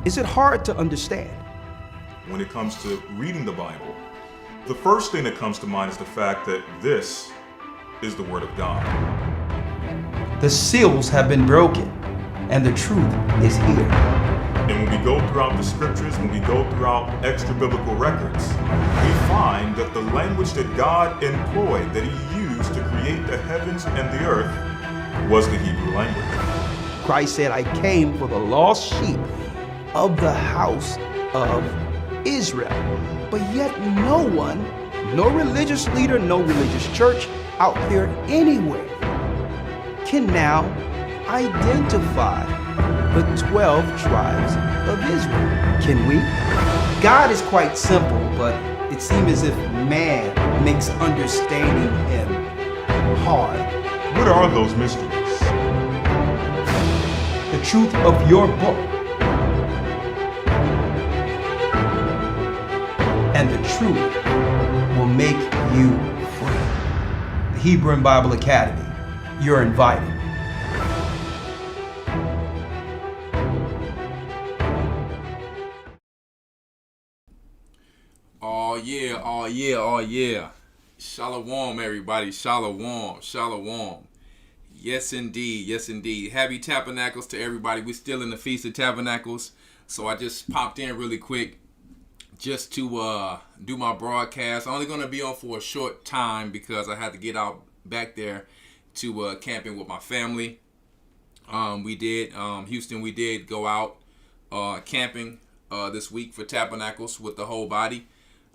Is it hard to understand? When it comes to reading the Bible, the first thing that comes to mind is the fact that this is the Word of God. The seals have been broken, and the truth is here. And when we go throughout the scriptures, when we go throughout extra biblical records, we find that the language that God employed, that He used to create the heavens and the earth, was the Hebrew language. Christ said, I came for the lost sheep of the house of Israel. But yet no one, no religious leader, no religious church out there anywhere can now identify the 12 tribes of Israel. Can we? God is quite simple, but it seems as if man makes understanding Him hard. What are those mysteries? The truth of your book and the truth will make you free. The Hebrew and Bible Academy, you're invited. Oh yeah, oh yeah, oh yeah. Shalom, everybody. Shalom, shalom. Yes, indeed. Yes, indeed. Happy Tabernacles to everybody. We're still in the Feast of Tabernacles. So I just popped in really quick just to do my broadcast. I'm only going to be on for a short time because I had to get out back there to camping with my family. Houston, we did go out camping this week for Tabernacles with the whole body.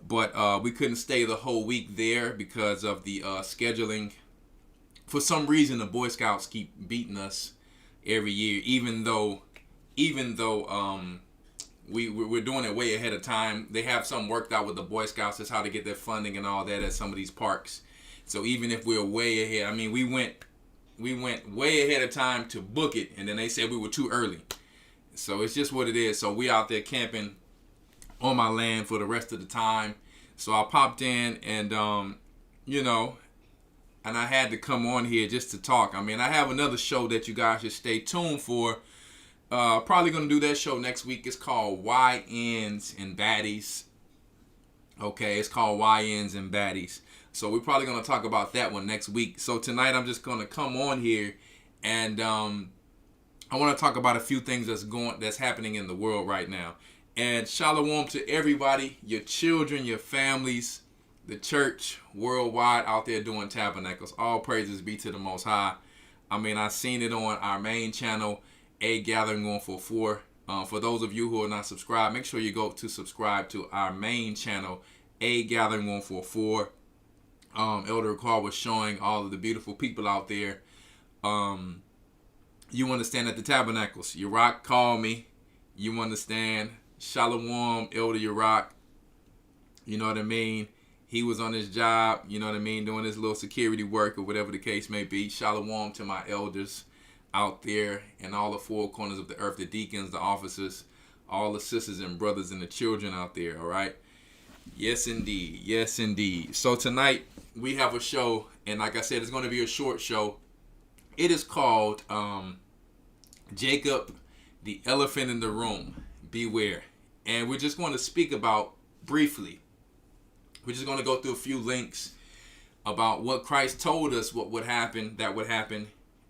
But we couldn't stay the whole week there because of the scheduling. For some reason, the Boy Scouts keep beating us every year, even though we're doing it way ahead of time. They have something worked out with the Boy Scouts as how to get their funding and all that at some of these parks. So even if we're way ahead, I mean, we went way ahead of time to book it, and then they said we were too early. So it's just what it is. So we out there camping on my land for the rest of the time. So I popped in and and I had to come on here just to talk. I mean, I have another show that you guys should stay tuned for. Probably going to do that show next week. It's called YNs and Baddies. Okay, it's called YNs and Baddies. So we're probably going to talk about that one next week. So tonight I'm just going to come on here and I want to talk about a few things that's happening in the world right now. And shalom to everybody, your children, your families, the church worldwide out there doing tabernacles. All praises be to the Most High. I mean, I seen it on our main channel, A Gathering 144. For those of you who are not subscribed, make sure you go to subscribe to our main channel, A Gathering 144. Elder Rawchaa was showing all of the beautiful people out there. You understand at the Tabernacles. Rawchaa called me. You understand. Shalom, Elder Rawchaa. You know what I mean? He was on his job, you know what I mean, doing his little security work or whatever the case may be. Shalom to my elders out there in all the four corners of the earth, the deacons, the officers, all the sisters and brothers and the children out there, all right? Yes, indeed. Yes, indeed. So tonight we have a show, and like I said, it's going to be a short show. It is called Jacob, the Elephant in the Room. Beware. And we're just going to speak about briefly. We're just going to go through a few links about what Christ told us what would happen,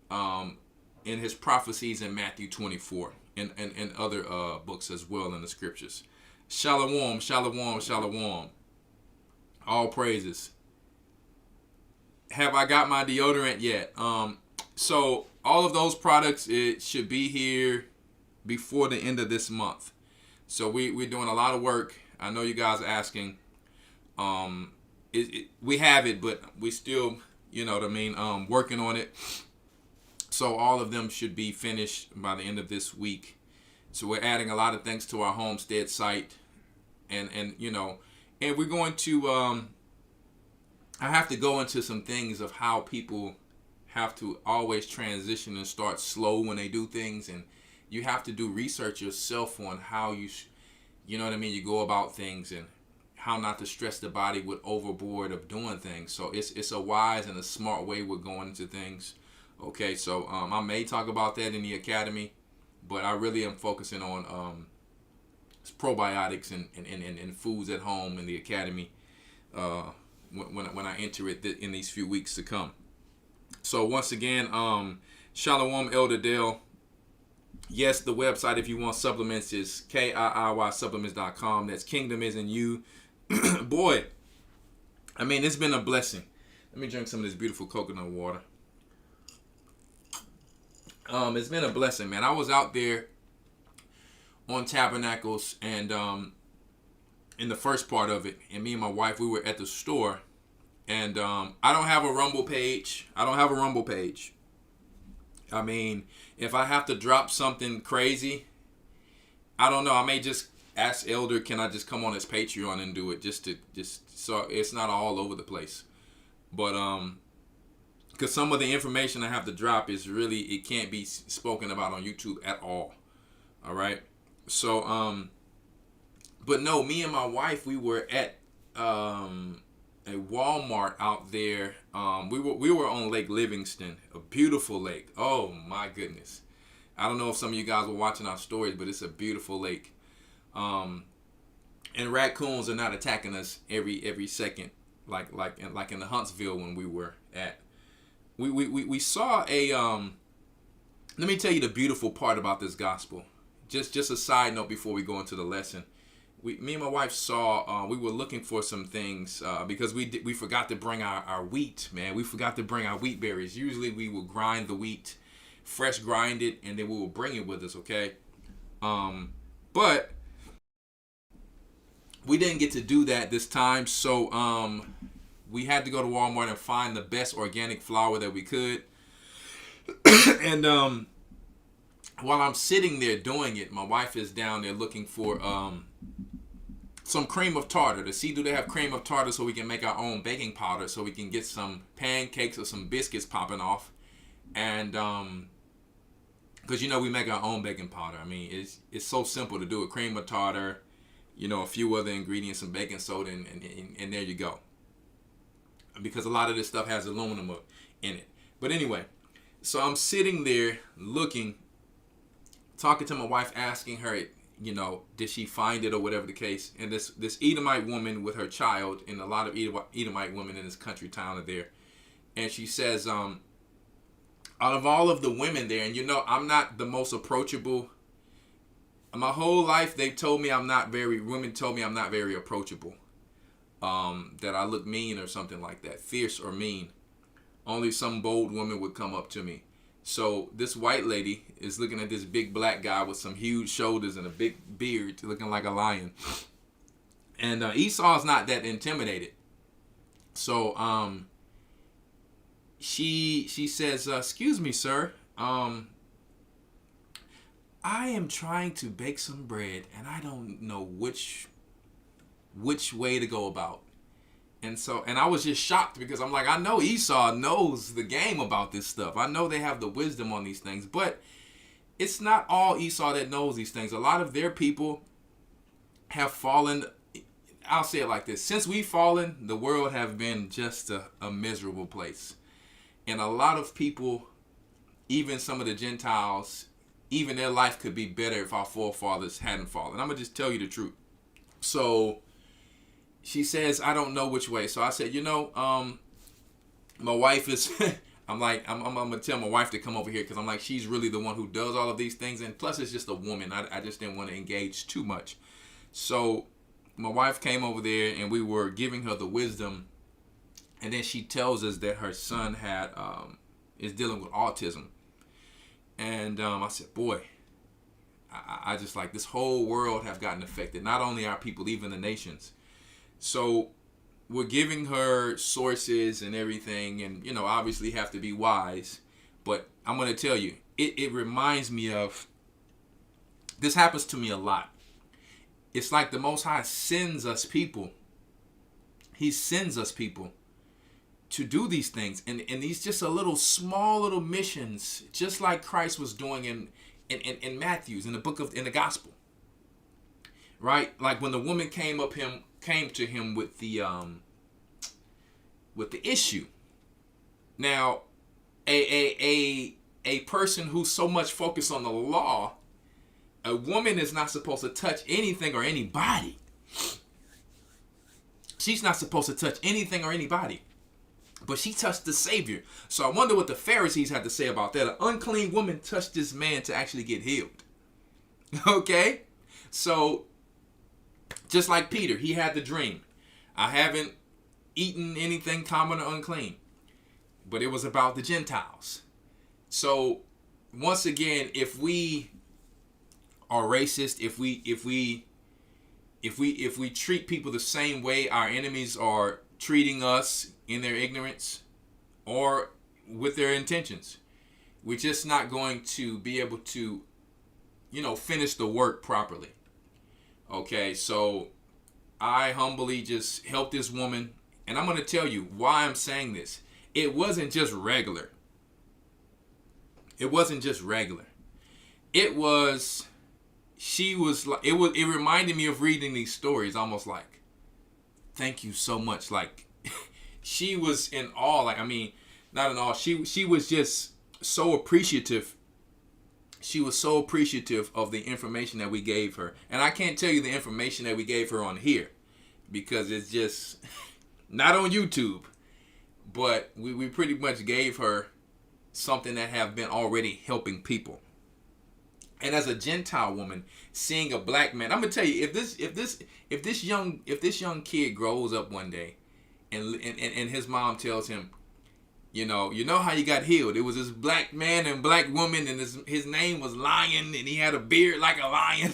in his prophecies in Matthew 24 and other books as well in the scriptures. Shalom, shalom, shalom. All praises. Have I got my deodorant yet? So all of those products, it should be here before the end of this month. So we're doing a lot of work. I know you guys are asking. We have it, but we still, you know what I mean, working on it. So all of them should be finished by the end of this week. So we're adding a lot of things to our homestead site, and we're going to. I have to go into some things of how people have to always transition and start slow when they do things, and you have to do research yourself on how you know what I mean, you go about things and how not to stress the body with overboard of doing things. So it's a wise and a smart way we're going into things. Okay, so I may talk about that in the academy, but I really am focusing on probiotics and foods at home in the academy when I enter it in these few weeks to come. So once again, Shalom, Elder Dale. Yes, the website, if you want supplements, is KIIYsupplements.com. That's Kingdom is in you. Boy, I mean, it's been a blessing. Let me drink some of this beautiful coconut water. It's been a blessing, man. I was out there on Tabernacles and in the first part of it, and me and my wife, we were at the store, and I don't have a Rumble page. I mean, if I have to drop something crazy, I don't know. I may just ask Elder, can I just come on his Patreon and do it just so it's not all over the place. But because some of the information I have to drop is really, it can't be spoken about on YouTube at all. All right. So but no, me and my wife, we were at a Walmart out there. We were on Lake Livingston, a beautiful lake. Oh my goodness. I don't know if some of you guys were watching our stories, but it's a beautiful lake. And raccoons are not attacking us every second, like in the Huntsville when we were at. We saw a let me tell you the beautiful part about this gospel. Just a side note before we go into the lesson. Me and my wife saw, we were looking for some things because we forgot to bring our wheat, man. We forgot to bring our wheat berries. Usually we will grind the wheat, fresh grind it, and then we will bring it with us, okay? But we didn't get to do that this time, so we had to go to Walmart and find the best organic flour that we could. And while I'm sitting there doing it, my wife is down there looking for some cream of tartar to see do they have cream of tartar so we can make our own baking powder so we can get some pancakes or some biscuits popping off. And because we make our own baking powder. I mean, it's so simple to do it. Cream of tartar, a few other ingredients, some baking soda, and there you go. Because a lot of this stuff has aluminum in it. But anyway, so I'm sitting there looking, talking to my wife, asking her, did she find it or whatever the case. And this Edomite woman with her child, and a lot of Edomite women in this country town are there. And she says, out of all of the women there, and I'm not the most approachable. My whole life, women told me I'm not very approachable. That I look mean or something like that, fierce or mean. Only some bold woman would come up to me. So this white lady is looking at this big black guy with some huge shoulders and a big beard, looking like a lion. And Esau's not that intimidated. So she says, "Excuse me, sir. I am trying to bake some bread, and I don't know which way to go about." And I was just shocked because I'm like, I know Esau knows the game about this stuff. I know they have the wisdom on these things, but it's not all Esau that knows these things. A lot of their people have fallen. I'll say it like this. Since we've fallen, the world have been just a miserable place. And a lot of people, even some of the Gentiles, even their life could be better if our forefathers hadn't fallen. I'm going to just tell you the truth. So she says, I don't know which way. So I said, my wife is, I'm going to tell my wife to come over here because I'm like, she's really the one who does all of these things. And plus it's just a woman. I just didn't want to engage too much. So my wife came over there and we were giving her the wisdom. And then she tells us that her son is dealing with autism. And I said, boy, I just like this whole world have gotten affected. Not only our people, even the nations. So we're giving her sources and everything, and obviously have to be wise. But I'm going to tell you, it reminds me of, this happens to me a lot. It's like the Most High sends us people. He sends us people to do these things, and these just small little missions, just like Christ was doing in Matthew's, in the gospel, right? Like when the woman came to him with the issue. Now, a person who's so much focused on the law A woman is not supposed to touch anything or anybody. She's not supposed to touch anything or anybody. But she touched the Savior. So I wonder what the Pharisees had to say about that. An unclean woman touched this man to actually get healed. Okay? So, just like Peter, he had the dream. I haven't eaten anything common or unclean. But it was about the Gentiles. So, once again, if we are racist, if we treat people the same way our enemies are treating us in their ignorance or with their intentions, we're just not going to be able to, finish the work properly. Okay, so I humbly just helped this woman, and I'm going to tell you why I'm saying this. It wasn't just regular. It wasn't just regular. It reminded me of reading these stories, almost like, thank you so much. Like, she was in awe. Like, I mean, not in awe. She was just so appreciative. She was so appreciative of the information that we gave her. And I can't tell you the information that we gave her on here because it's just not on YouTube. But we pretty much gave her something that have been already helping people. And as a Gentile woman, seeing a black man, I'm gonna tell you, if this young kid grows up one day, and his mom tells him, you know how you got healed. It was this black man and black woman, and his name was Lion, and he had a beard like a lion.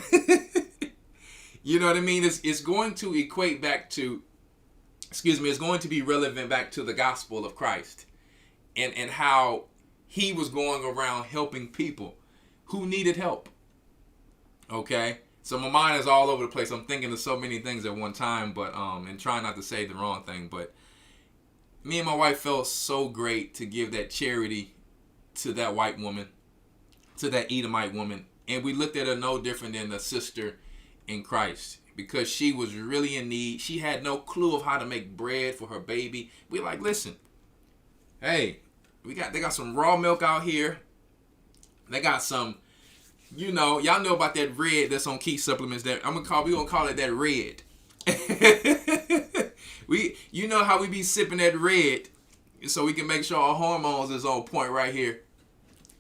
You know what I mean? It's going to equate back to, it's going to be relevant back to the gospel of Christ, and how he was going around helping people who needed help. Okay, so my mind is all over the place. I'm thinking of so many things at one time, but and trying not to say the wrong thing. But me and my wife felt so great to give that charity to that white woman, to that Edomite woman, and we looked at her no different than a sister in Christ because she was really in need. She had no clue of how to make bread for her baby. We like, listen, hey, they got some raw milk out here. They got some, y'all know about that red that's on key supplements that we gonna call it that red. You know how we be sipping that red so we can make sure our hormones is on point right here.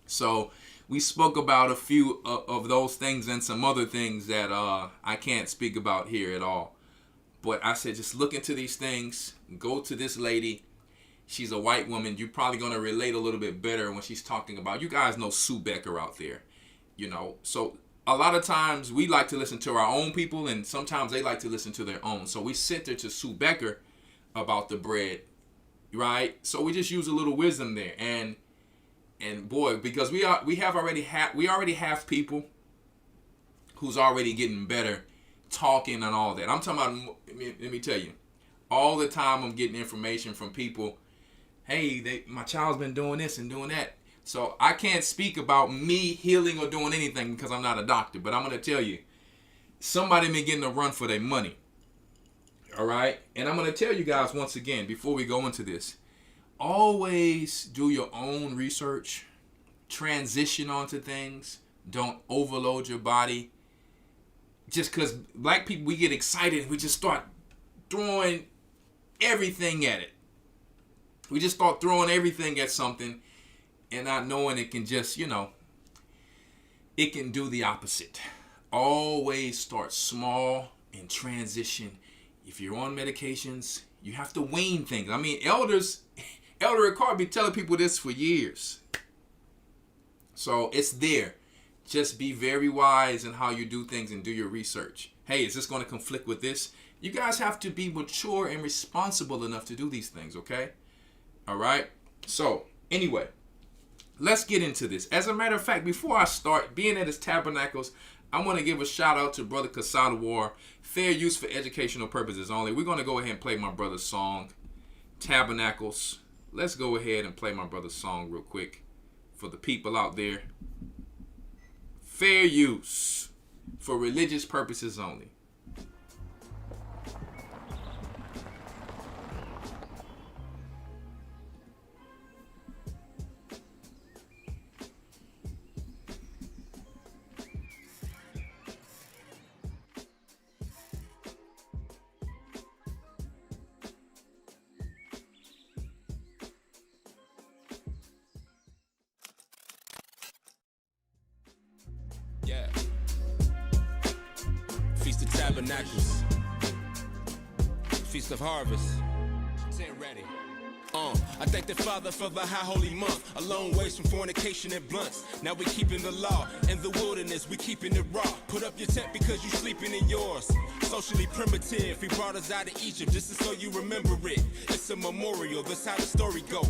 So we spoke about a few of those things and some other things that I can't speak about here at all. But I said, just look into these things. Go to this lady. She's a white woman. You're probably going to relate a little bit better when she's talking about, you guys know Sue Becker out there, So a lot of times we like to listen to our own people, and sometimes they like to listen to their own. So we sent her to Sue Becker about the bread, right? So we just use a little wisdom there. And boy, because we already have people who's already getting better talking and all that. I'm talking about, let me tell you, all the time I'm getting information from people. Hey, my child's been doing this and doing that. So I can't speak about me healing or doing anything because I'm not a doctor. But I'm going to tell you, somebody been getting a run for their money. All right? And I'm going to tell you guys once again, before we go into this, always do your own research. Transition onto things. Don't overload your body. Just because black people, we get excited. We just start throwing everything at it. We just start throwing everything at something and not knowing it can just, it can do the opposite. Always start small and transition. If you're on medications, you have to wean things. I mean, Elder Rawchaa be telling people this for years. So it's there. Just be very wise in how you do things and do your research. Hey, is this going to conflict with this? You guys have to be mature and responsible enough to do these things, okay? All right? So, anyway, let's get into this. As a matter of fact, before I start, being at his Tabernacles, I want to give a shout out to Brother Kasada, fair use for educational purposes only. We're going to go ahead and play my brother's song, Tabernacles. Let's go ahead and play my brother's song real quick for the people out there. Fair use for religious purposes only. Tabernacles. Feast of Harvest. 10 ready. I thank the Father for the high holy month. A long ways from fornication and blunts. Now we keeping the law. In the wilderness, we keeping it raw. Put up your tent because you sleeping in yours. Socially primitive, he brought us out of Egypt. This is so you remember it. It's a memorial, that's how the story go.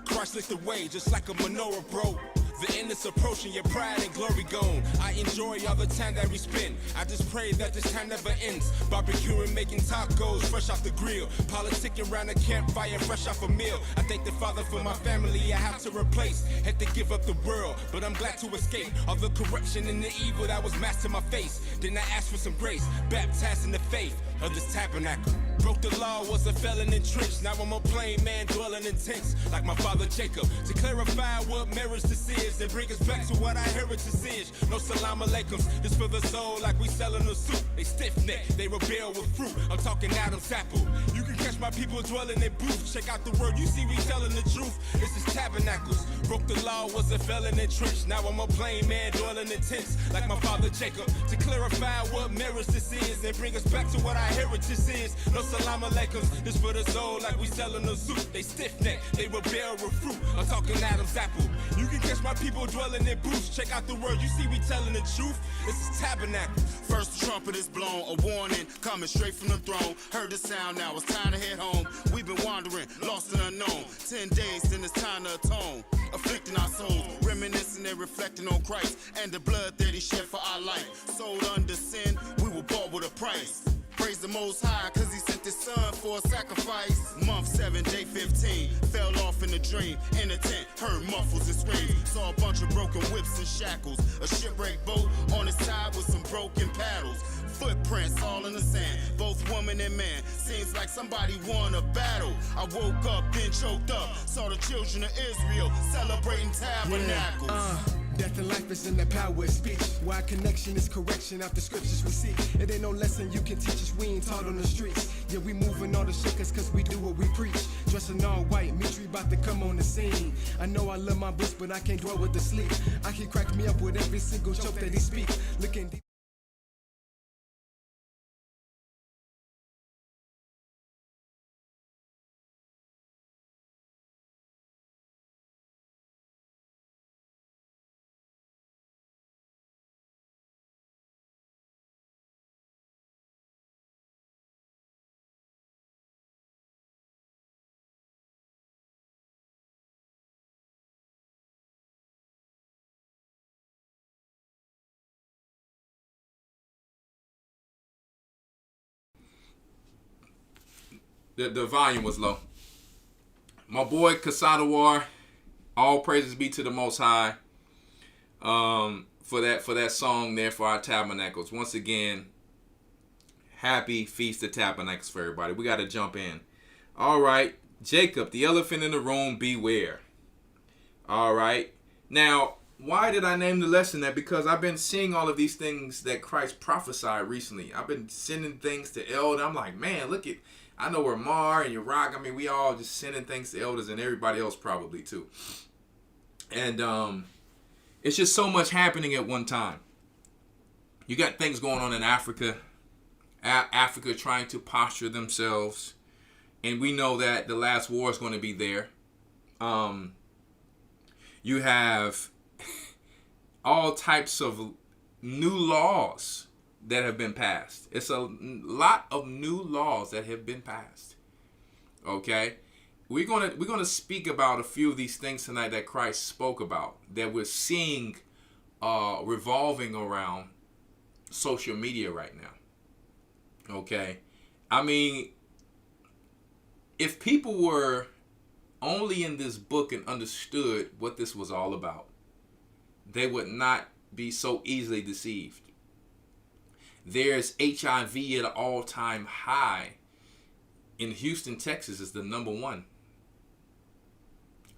Christ lit the way, just like a menorah, bro. The end is approaching, your pride and glory gone. I enjoy all the time that we spend. I just pray that this time never ends. Barbecuing, making tacos, fresh off the grill. Politicking around the campfire, fresh off a meal. I thank the Father for my family I have to replace. Had to give up the world, but I'm glad to escape all the corruption and the evil that was masked to my face. Then I asked for some grace, baptized in the faith of this tabernacle. Broke the law, was a felon entrenched. Now I'm a plain man dwelling in tents, like my father Jacob. To clarify what marriage this is and bring us back to what our heritage is. No salam aleikums, this for the soul like we selling a soup. They stiff-necked, they rebel with fruit. I'm talking Adam's apple. You can catch my people dwelling in booths. Check out the word, you see we telling the truth. This is Tabernacles. Broke the law, was a felon entrenched. Now I'm a plain man dwelling in tents, like my father Jacob. To clarify what marriage this is and bring us back to what our heritage is. No salam aleikums, this for the soul like we selling a soup. They stiff-necked, they rebel with fruit. I'm talking Adam's apple. You can catch my people dwelling in booths. Check out the word, you see we telling the truth. This is Tabernacle. First the trumpet is blown, a warning coming straight from the throne. Heard the sound, now it's time to head home. We've been wandering, lost and unknown. 10 days, then it's time to atone. Afflicting our souls, reminiscing and reflecting on Christ and the blood that he shed for our life. Sold under sin, we were bought with a price. Praise the Most High, cause he sent his son for a sacrifice. Month 7, day 15, fell off in a dream. In a tent, heard muffles and screams. Saw a bunch of broken whips and shackles. A shipwrecked boat on its side with some broken paddles. Footprints all in the sand, both woman and man. Seems like somebody won a battle. I woke up, then choked up. Saw the children of Israel celebrating Tabernacles. Death and life is in the power of speech. Why connection is correction after scriptures we seek. It ain't no lesson you can teach us, we ain't taught on the streets. Yeah, we moving all the shakers cause we do what we preach. Dressing all white, Mitri about to come on the scene. I know I love my books, but I can't dwell with the sleep. I can crack me up with every single joke that he speak. Looking deep. The volume was low. My boy Casadawar, all praises be to the Most High, for that song there for our Tabernacles. Once again, happy Feast of Tabernacles for everybody. We got to jump in. All right, Jacob, the elephant in the room, beware. All right. Now, why did I name the lesson that? Because I've been seeing all of these things that Christ prophesied recently. I've been sending things to Elder. I'm like, man, look at... I know where Mar and Rawchaa, I mean, we all just sending things to elders and everybody else probably too. And it's just so much happening at one time. You got things going on in Africa. Africa trying to posture themselves. And we know that the last war is going to be there. You have all types of new laws that have been passed. It's a lot of new laws that have been passed. Okay, we're gonna speak about a few of these things tonight that Christ spoke about that we're seeing revolving around social media right now. Okay, I mean, if people were only in this book and understood what this was all about, they would not be so easily deceived. There's HIV at an all-time high in Houston, Texas. Is the #1.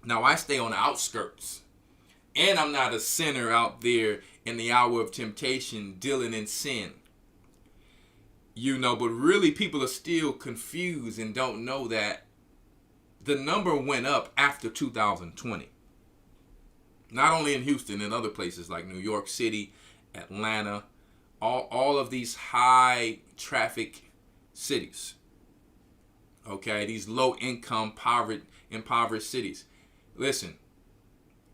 Now, I stay on the outskirts, and I'm not a sinner out there in the hour of temptation dealing in sin. You know, but really people are still confused and don't know that the number went up after 2020. Not only in Houston, in other places like New York City, Atlanta, all of these high traffic cities. Okay, these low income, impoverished cities. Listen,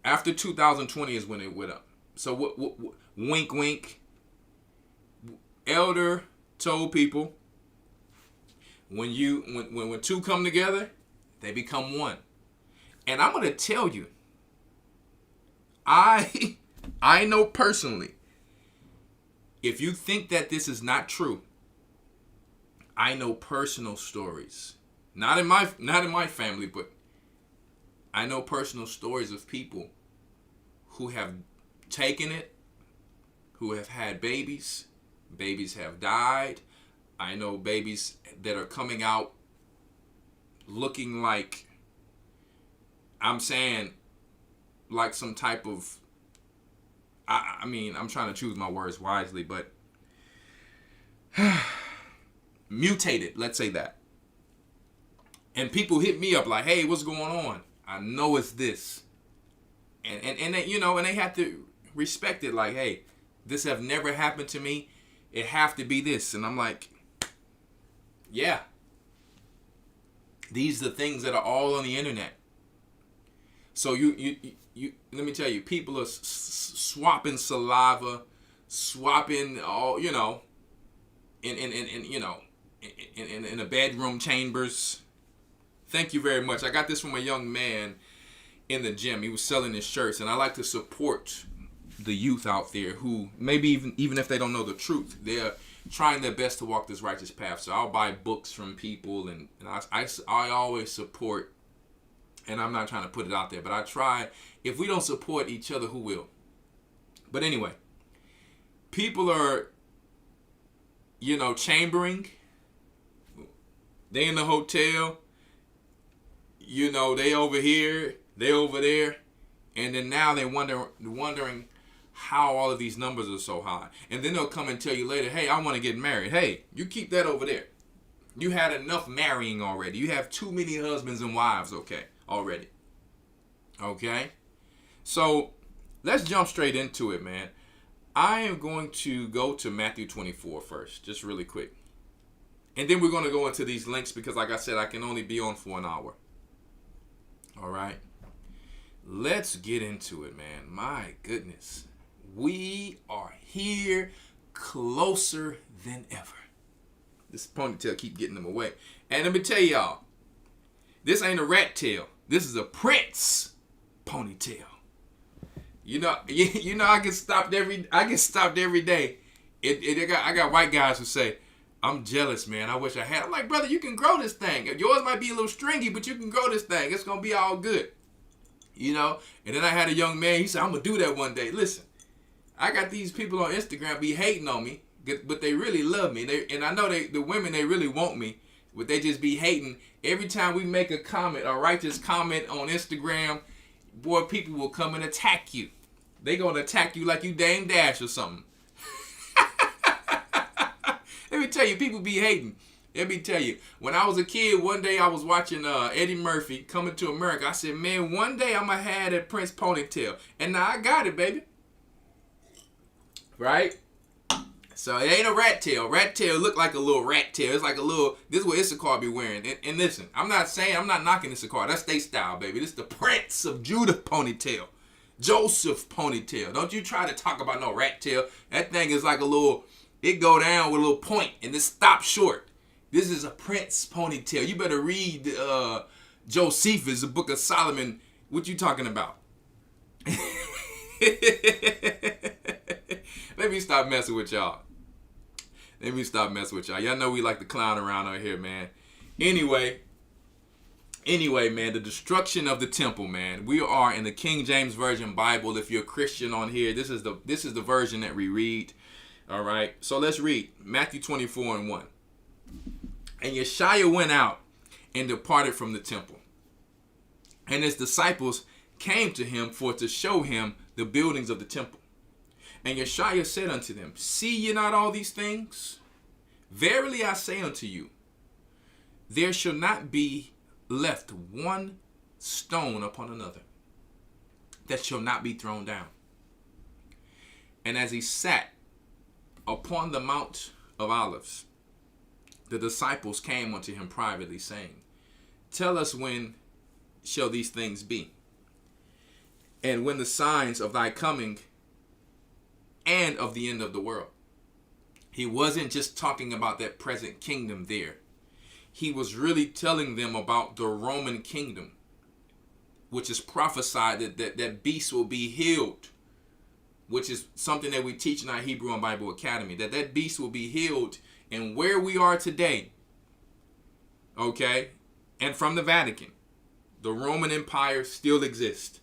after 2020 is when it went up. So what wink wink. Elder told people, when two come together, they become one. And I'm gonna tell you, I know personally, if you think that this is not true, I know personal stories. Not in my family, but I know personal stories of people who have taken it, who have had babies. Babies have died. I know babies that are coming out looking like, I'm saying, like some type of, I mean, I'm trying to choose my words wisely, but mutated, let's say that. And people hit me up like, hey, what's going on? I know it's this. And they, you know, and they have to respect it, like, hey, this have never happened to me. It have to be this. And I'm like, yeah. These are the things that are all on the internet. So you let me tell you, people are swapping saliva, swapping all, you know, in the bedroom chambers. Thank you very much. I got this from a young man in the gym. He was selling his shirts, and I like to support the youth out there who maybe even if they don't know the truth, they're trying their best to walk this righteous path. So I'll buy books from people, and I always support. And I'm not trying to put it out there, but I try. If we don't support each other, who will? But anyway, people are, you know, chambering. They in the hotel. You know, they over here, they over there. And then now they're wondering how all of these numbers are so high. And then they'll come and tell you later, hey, I want to get married. Hey, you keep that over there. You had enough marrying already. You have too many husbands and wives, already. Okay? So, let's jump straight into it, man. I am going to go to Matthew 24 first, just really quick. And then we're going to go into these links because, like I said, I can only be on for an hour. All right? Let's get into it, man. My goodness. We are here closer than ever. This ponytail keep getting them away. And let me tell y'all, this ain't a rat tail. This is a prince ponytail. You know, I get stopped every day. I got white guys who say, I'm jealous, man. I wish I had. I'm like, brother, you can grow this thing. Yours might be a little stringy, but you can grow this thing. It's going to be all good. You know? And then I had a young man, he said, I'm going to do that one day. Listen, I got these people on Instagram be hating on me, but they really love me. And I know the women, they really want me, but they just be hating. Every time we make a comment, a righteous comment on Instagram, boy, people will come and attack you. They going to attack you like you Dame Dash or something. Let me tell you, people be hating. Let me tell you, when I was a kid, one day I was watching Eddie Murphy, Coming to America. I said, man, one day I'm going to have that Prince ponytail. And now I got it, baby. Right? So it ain't a rat tail. Rat tail look like a little rat tail. It's like a little, this is what Issachar be wearing. And listen, I'm not knocking Issachar. That's their style, baby. This is the Prince of Judah ponytail. Joseph ponytail. Don't you try to talk about no rat tail. That thing is like a little, it go down with a little point and it stop short. This is a Prince ponytail. You better read Josephus, the Book of Solomon. What you talking about? Let me stop messing with y'all. Y'all know we like to clown around out here, man. Anyway, man, the destruction of the temple, man. We are in the King James Version Bible. If you're a Christian on here, this is the version that we read. All right. So let's read Matthew 24:1. And Yeshua went out and departed from the temple. And his disciples came to him for to show him the buildings of the temple. And Yeshua said unto them, see ye not all these things? Verily I say unto you, there shall not be left one stone upon another that shall not be thrown down. And as he sat upon the Mount of Olives, the disciples came unto him privately, saying, Tell us when shall these things be? And when the signs of thy coming and of the end of the world. He wasn't just talking about that present kingdom there. He was really telling them about the Roman kingdom, which is prophesied that beast will be healed, which is something that we teach in our Hebrew and Bible Academy, that beast will be healed. And where we are today, okay, and from the Vatican, the Roman Empire still exists.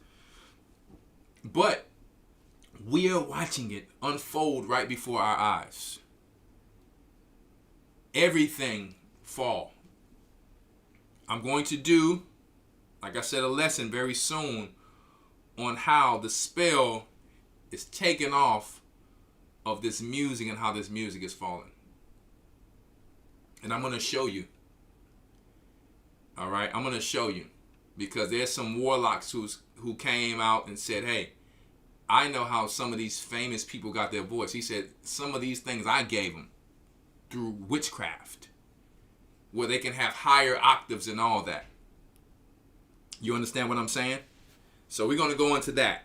But we are watching it unfold right before our eyes. Everything fall. I'm going to do, like I said, a lesson very soon on how the spell is taken off of this music and how this music is falling. And I'm going to show you. All right, I'm going to show you. Because there's some warlocks who came out and said, hey, I know how some of these famous people got their voice. He said, some of these things I gave them through witchcraft, where they can have higher octaves and all that. You understand what I'm saying? So we're going to go into that.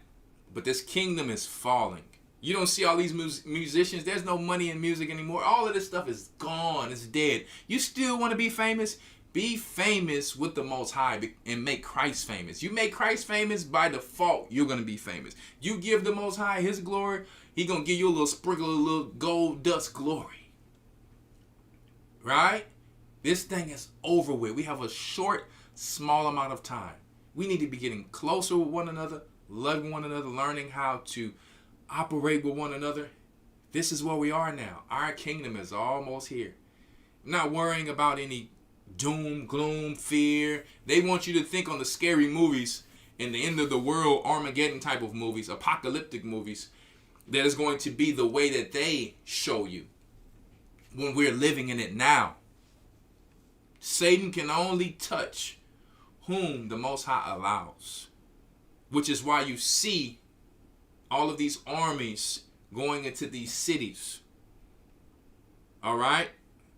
But this kingdom is falling. You don't see all these musicians. There's no money in music anymore. All of this stuff is gone. It's dead. You still want to be famous? Be famous with the Most High and make Christ famous. You make Christ famous, by default, you're going to be famous. You give the Most High his glory, he going to give you a little sprinkle of little gold dust glory. Right? This thing is over with. We have a short, small amount of time. We need to be getting closer with one another, loving one another, learning how to operate with one another. This is where we are now. Our kingdom is almost here. I'm not worrying about any doom, gloom, fear. They want you to think on the scary movies and the end of the world, Armageddon type of movies, apocalyptic movies, that is going to be the way that they show you when we're living in it now. Satan can only touch whom the Most High allows, which is why you see all of these armies going into these cities. All right?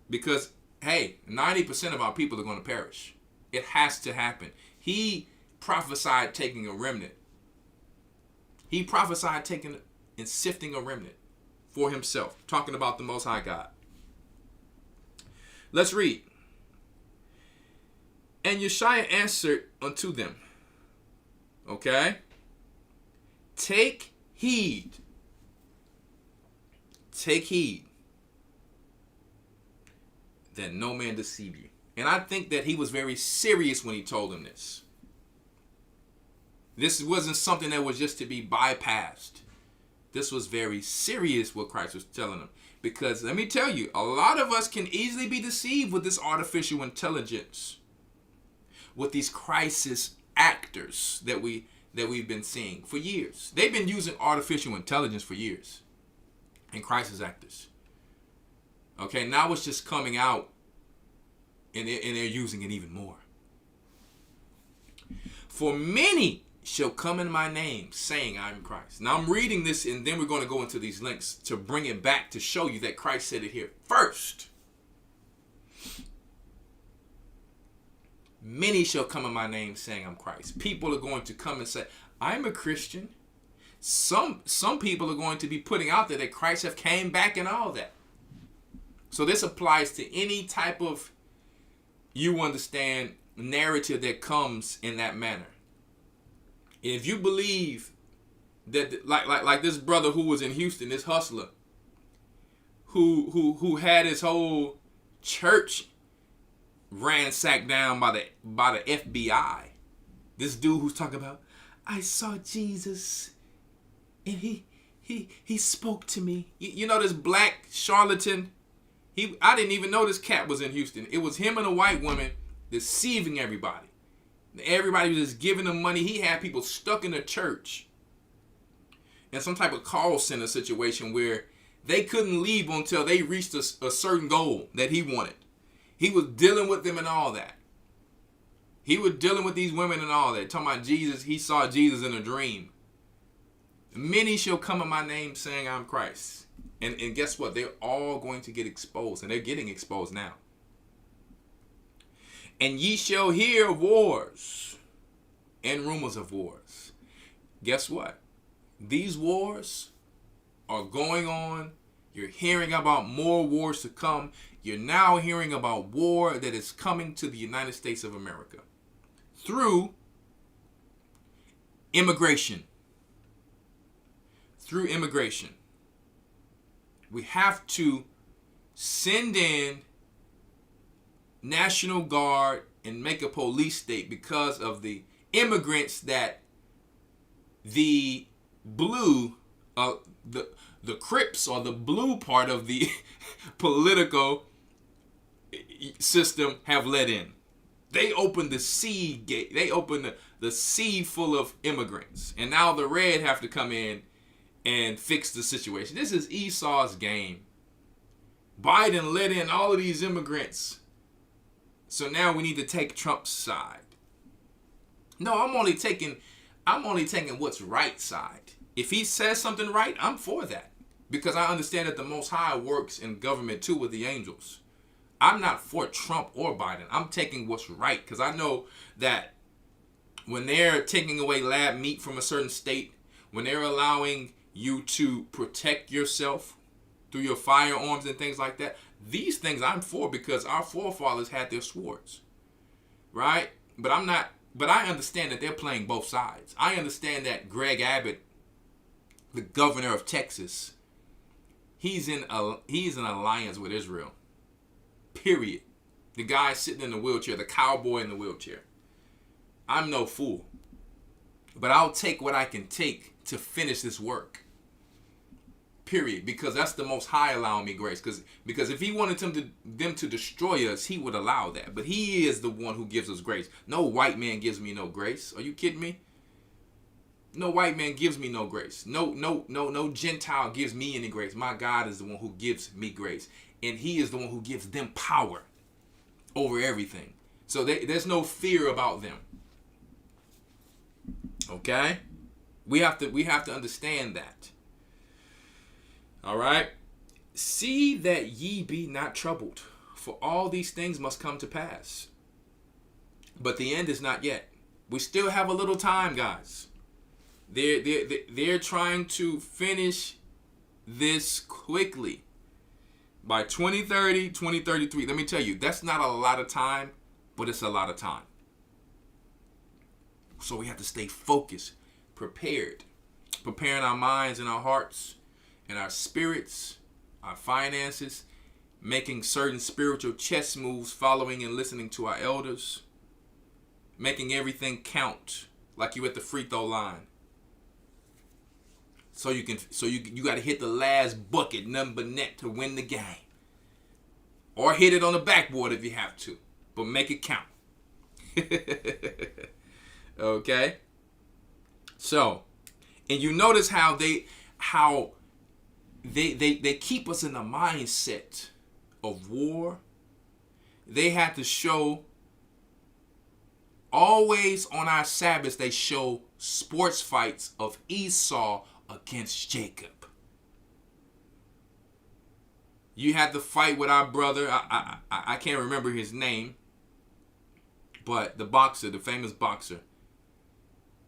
Because, hey, 90% of our people are going to perish. It has to happen. He prophesied taking a remnant. He prophesied taking and sifting a remnant for himself. Talking about the Most High God. Let's read. And Yeshua answered unto them. Okay? Take heed. Take heed that no man deceive you. And I think that he was very serious when he told them this. This wasn't something that was just to be bypassed. This was very serious what Christ was telling them. Because let me tell you, a lot of us can easily be deceived with this artificial intelligence. With these crisis actors that we've been seeing for years. They've been using artificial intelligence for years. And crisis actors. Okay, now it's just coming out and they're using it even more. For many shall come in my name, saying I am Christ. Now I'm reading this and then we're going to go into these links to bring it back to show you that Christ said it here first. Many shall come in my name, saying I'm Christ. People are going to come and say, I'm a Christian. Some people are going to be putting out there that Christ have came back and all that. So this applies to any type of, you understand, narrative that comes in that manner. If you believe that, like this brother who was in Houston, this hustler, who had his whole church ransacked down by the FBI. This dude who's talking about, I saw Jesus and he spoke to me. You know this black charlatan? I didn't even know this cat was in Houston. It was him and a white woman deceiving everybody. Everybody was just giving him money. He had people stuck in a church in some type of call center situation where they couldn't leave until they reached a certain goal that he wanted. He was dealing with them and all that. He was dealing with these women and all that. Talking about Jesus, he saw Jesus in a dream. Many shall come in my name saying I'm Christ. And guess what? They're all going to get exposed, and they're getting exposed now. And ye shall hear of wars and rumors of wars. Guess what? These wars are going on. You're hearing about more wars to come. You're now hearing about war that is coming to the United States of America through immigration. Through immigration. We have to send in National Guard and make a police state because of the immigrants that the blue, the Crips, or the blue part of the political system have let in. They opened the sea gate. They opened the sea full of immigrants. And now the red have to come in and fix the situation. This is Esau's game. Biden let in all of these immigrants. So now we need to take Trump's side. No, I'm only taking what's right side. If he says something right, I'm for that. Because I understand that the Most High works in government too with the angels. I'm not for Trump or Biden. I'm taking what's right. Because I know that when they're taking away lab meat from a certain state, when they're allowing you to protect yourself through your firearms and things like that, these things I'm for, because our forefathers had their swords, right? But I understand that they're playing both sides. I understand that Greg Abbott, the governor of Texas, he's in alliance with Israel. Period. The guy sitting in the wheelchair, the cowboy in the wheelchair. I'm no fool. But I'll take what I can take to finish this work. Period. Because that's the Most High allowing me grace. Because if he wanted them to destroy us, he would allow that. But he is the one who gives us grace. No white man gives me no grace. Are you kidding me? No white man gives me no grace. No Gentile gives me any grace. My God is the one who gives me grace. And he is the one who gives them power over everything. So there's no fear about them. Okay? We have to understand that. All right? See that ye be not troubled, for all these things must come to pass. But the end is not yet. We still have a little time, guys. They're trying to finish this quickly. By 2030, 2033. Let me tell you, that's not a lot of time, but it's a lot of time. So we have to stay focused, prepared. Preparing our minds and our hearts and our spirits, our finances, making certain spiritual chess moves, following and listening to our elders, making everything count like you at the free throw line. So you got to hit the last bucket number net to win the game. Or hit it on the backboard if you have to, but make it count. Okay? So, and you notice how they keep us in the mindset of war. They had to show, always on our Sabbaths, they show sports fights of Esau against Jacob. You had to fight with our brother. I can't remember his name, but the boxer, the famous boxer.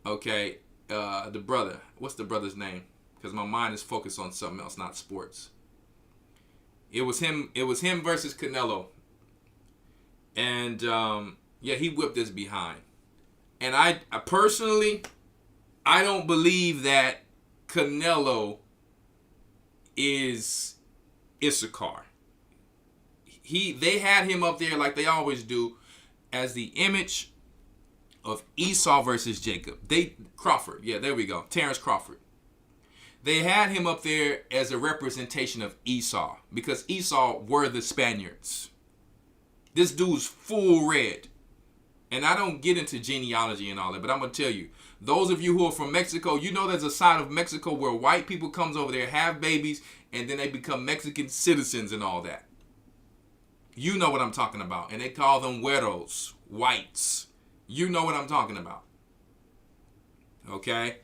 Okay, the brother. What's the brother's name? Because my mind is focused on something else, not sports. It was him versus Canelo. And he whipped his behind. And I personally, I don't believe that Canelo is Issachar. They had him up there like they always do as the image of Esau versus Jacob. Crawford. Yeah, there we go. Terrence Crawford. They had him up there as a representation of Esau because Esau were the Spaniards. This dude's full red. And I don't get into genealogy and all that, but I'm going to tell you, those of you who are from Mexico, you know there's a side of Mexico where white people comes over there, have babies, and then they become Mexican citizens and all that. You know what I'm talking about. And they call them güeros, whites. You know what I'm talking about. Okay?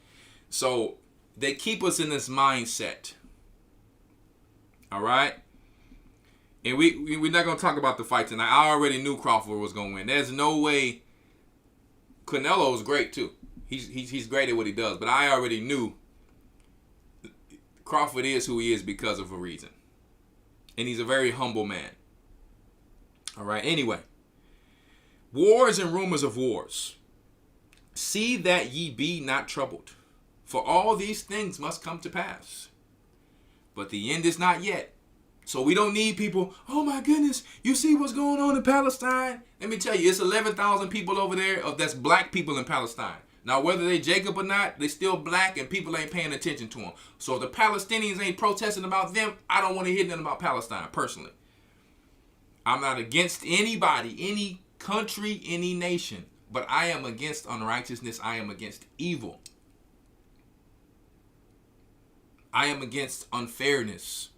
So they keep us in this mindset All right? And we're not going to talk about the fight tonight. I already knew Crawford was going to win. There's no way. Canelo is great, too. He's great at what he does. But I already knew Crawford is who he is because of a reason. And he's a very humble man. All right? Anyway. Wars and rumors of wars. See that ye be not troubled. For all these things must come to pass. But the end is not yet. So we don't need people, oh my goodness, you see what's going on in Palestine? Let me tell you, it's 11,000 people over there that's black people in Palestine. Now, whether they Jacob or not, they still black and people ain't paying attention to them. So if the Palestinians ain't protesting about them, I don't want to hear nothing about Palestine, personally. I'm not against anybody, any country, any nation. But I am against unrighteousness. I am against evil. I am against unfairness.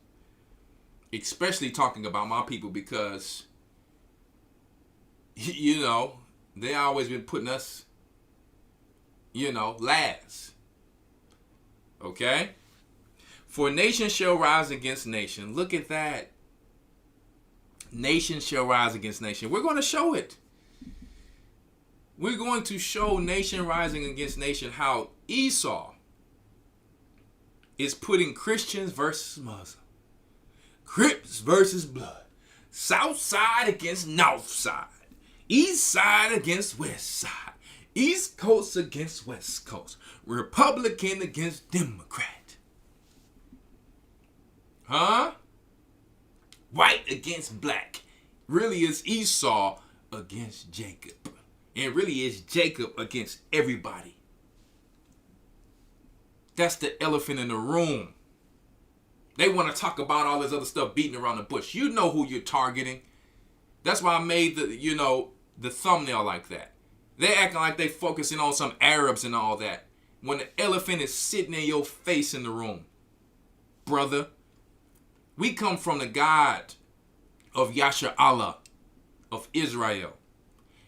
Especially talking about my people because, you know, they always been putting us, you know, last. Okay? For nation shall rise against nation. Look at that. Nation shall rise against nation. We're going to show it. We're going to show nation rising against nation how Esau is putting Christians versus Muslims. Crips versus blood. South side against north side. East side against west side. East Coast against West Coast. Republican against Democrat. Huh? White against black. Really is Esau against Jacob. And really is Jacob against everybody. That's the elephant in the room. They want to talk about all this other stuff beating around the bush. You know who you're targeting. That's why I made the thumbnail like that. They acting like they focusing on some Arabs and all that. When the elephant is sitting in your face in the room. Brother, we come from the God of Yasha Allah, of Israel.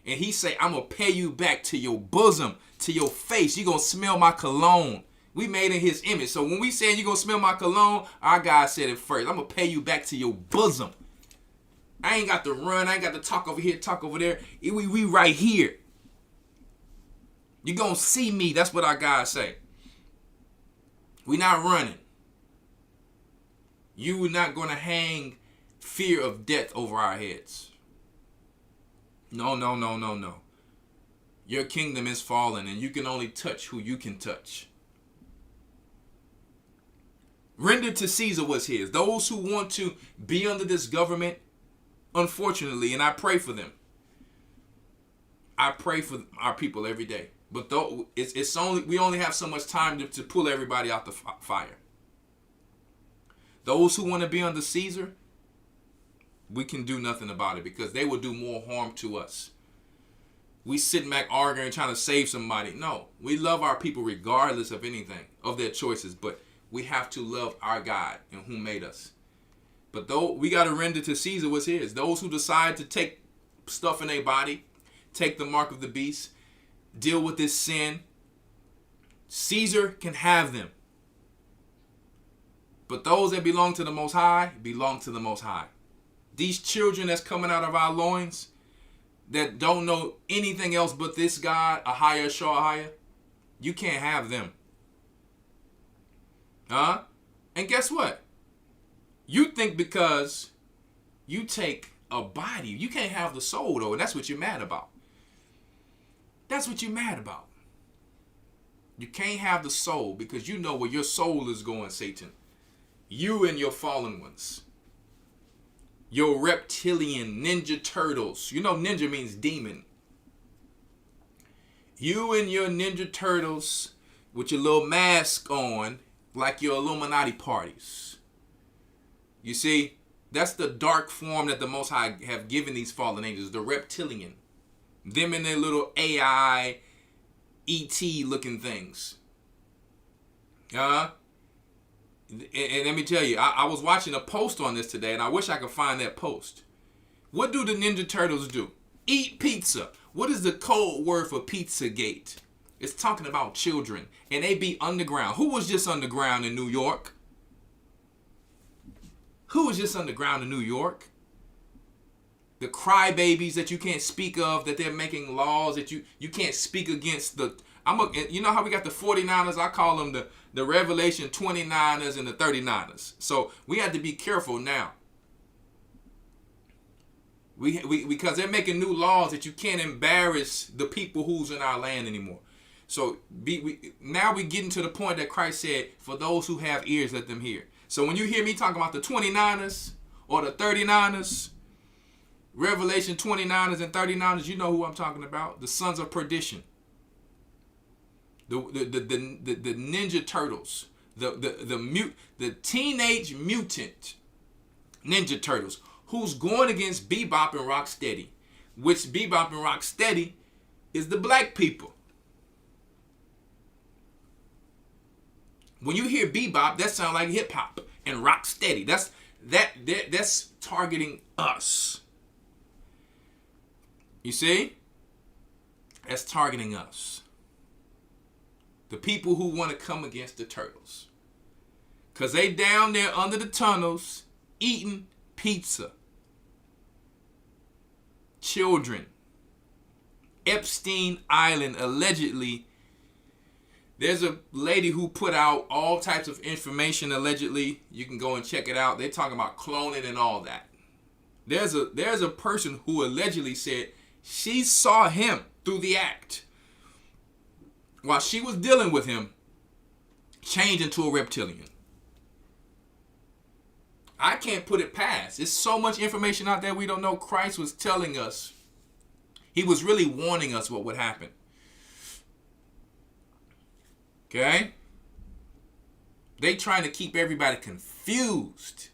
And he say, I'm going to pay you back to your bosom, to your face. You're going to smell my cologne. We made in his image. So when we say you're going to smell my cologne, our God said it first. I'm going to pay you back to your bosom. I ain't got to run. I ain't got to talk over here, talk over there. We right here. You're going to see me. That's what our God say. We not running. You are not going to hang fear of death over our heads. No. Your kingdom is fallen and you can only touch who you can touch. Render to Caesar what's his. Those who want to be under this government, unfortunately, and I pray for them. I pray for our people every day. But though it's only we only have so much time to pull everybody out the fire. Those who want to be under Caesar, we can do nothing about it because they will do more harm to us. We sitting back arguing, trying to save somebody. No, we love our people regardless of anything, of their choices. But we have to love our God and who made us. But though we got to render to Caesar what's his. Those who decide to take stuff in their body, take the mark of the beast, deal with this sin, Caesar can have them. But those that belong to the Most High, belong to the Most High. These children that's coming out of our loins, that don't know anything else but this God, Ahaya Shahaya, you can't have them. Huh? And guess what? You think because you take a body, you can't have the soul though, and that's what you're mad about. That's what you're mad about. You can't have the soul because you know where your soul is going, Satan. You and your fallen ones. Your reptilian ninja turtles. You know ninja means demon. You and your ninja turtles with your little mask on like your Illuminati parties. You see, that's the dark form that the Most High have given these fallen angels, the reptilian. Them and their little AI, E.T. looking things. And let me tell you, I was watching a post on this today, and I wish I could find that post. What do the Ninja Turtles do? Eat pizza. What is the code word for Pizzagate? It's talking about children, and they be underground. Who was just underground in New York? Who is this underground in New York? The crybabies that you can't speak of, that they're making laws that you can't speak against. You know how we got the 49ers? I call them the Revelation 29ers and the 39ers. So we have to be careful now. Because they're making new laws that you can't embarrass the people who's in our land anymore. So now we're getting to the point that Christ said, for those who have ears, let them hear. So when you hear me talking about the 29ers or the 39ers, Revelation 29ers and 39ers, you know who I'm talking about. The sons of perdition. The Ninja Turtles. The Teenage Mutant Ninja Turtles. Who's going against Bebop and Rocksteady. Which Bebop and Rocksteady is the black people. When you hear Bebop, that sounds like hip hop. And Rocksteady. That's targeting us. You see? That's targeting us. The people who want to come against the turtles. Because they down there under the tunnels eating pizza. Children. Epstein Island, allegedly. There's a lady who put out all types of information, allegedly. You can go and check it out. They're talking about cloning and all that. There's a person who allegedly said she saw him through the act while she was dealing with him change into a reptilian. I can't put it past. There's so much information out there we don't know. Christ was telling us. He was really warning us what would happen. Okay? They trying to keep everybody confused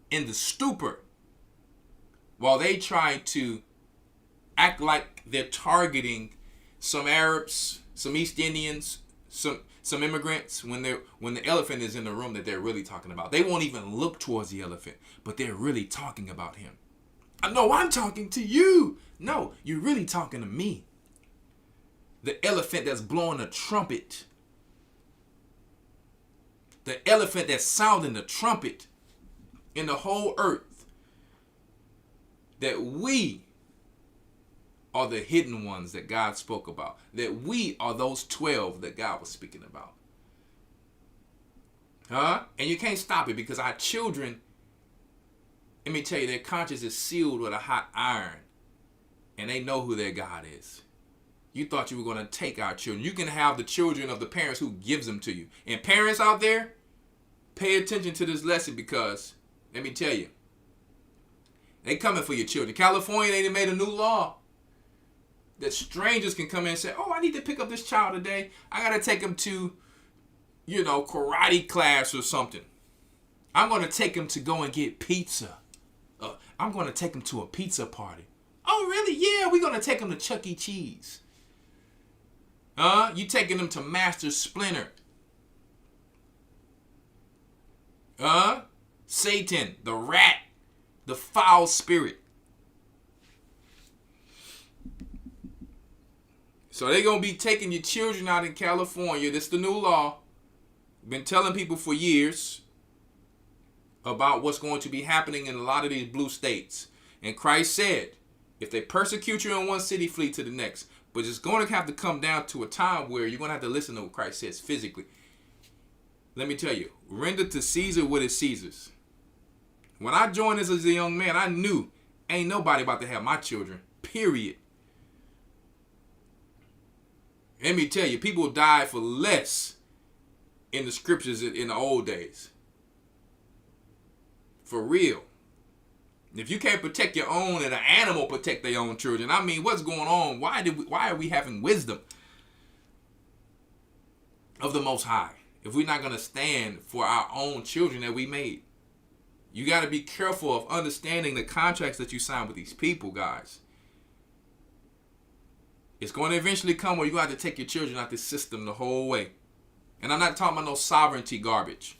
in the stupor while they try to act like they're targeting some Arabs, some East Indians, some immigrants when the elephant is in the room that they're really talking about. They won't even look towards the elephant, but they're really talking about him. No, I'm talking to you. No, you're really talking to me. The elephant that's blowing a trumpet. The elephant that's sounding the trumpet in the whole earth. That we are the hidden ones that God spoke about. That we are those 12 that God was speaking about. And you can't stop it because our children, let me tell you, their conscience is sealed with a hot iron. And they know who their God is. You thought you were going to take our children. You can have the children of the parents who gives them to you. And parents out there, pay attention to this lesson because, let me tell you, they coming for your children. California, they made a new law that strangers can come in and say, oh, I need to pick up this child today. I got to take him to, karate class or something. I'm going to take him to go and get pizza. I'm going to take him to a pizza party. Oh, really? Yeah, we're going to take him to Chuck E. Cheese. You taking them to Master Splinter. Satan, the rat, the foul spirit. So they're going to be taking your children out in California. This is the new law. Been telling people for years about what's going to be happening in a lot of these blue states. And Christ said, if they persecute you in one city, flee to the next. But it's going to have to come down to a time where you're going to have to listen to what Christ says physically. Let me tell you, render to Caesar what is Caesar's. When I joined this as a young man, I knew ain't nobody about to have my children, period. Let me tell you, people died for less in the scriptures in the old days. For real. If you can't protect your own and an animal protect their own children, I mean, what's going on? Why are we having wisdom of the Most High if we're not going to stand for our own children that we made? You got to be careful of understanding the contracts that you sign with these people, guys. It's going to eventually come where you're going to have to take your children out this system the whole way. And I'm not talking about no sovereignty garbage.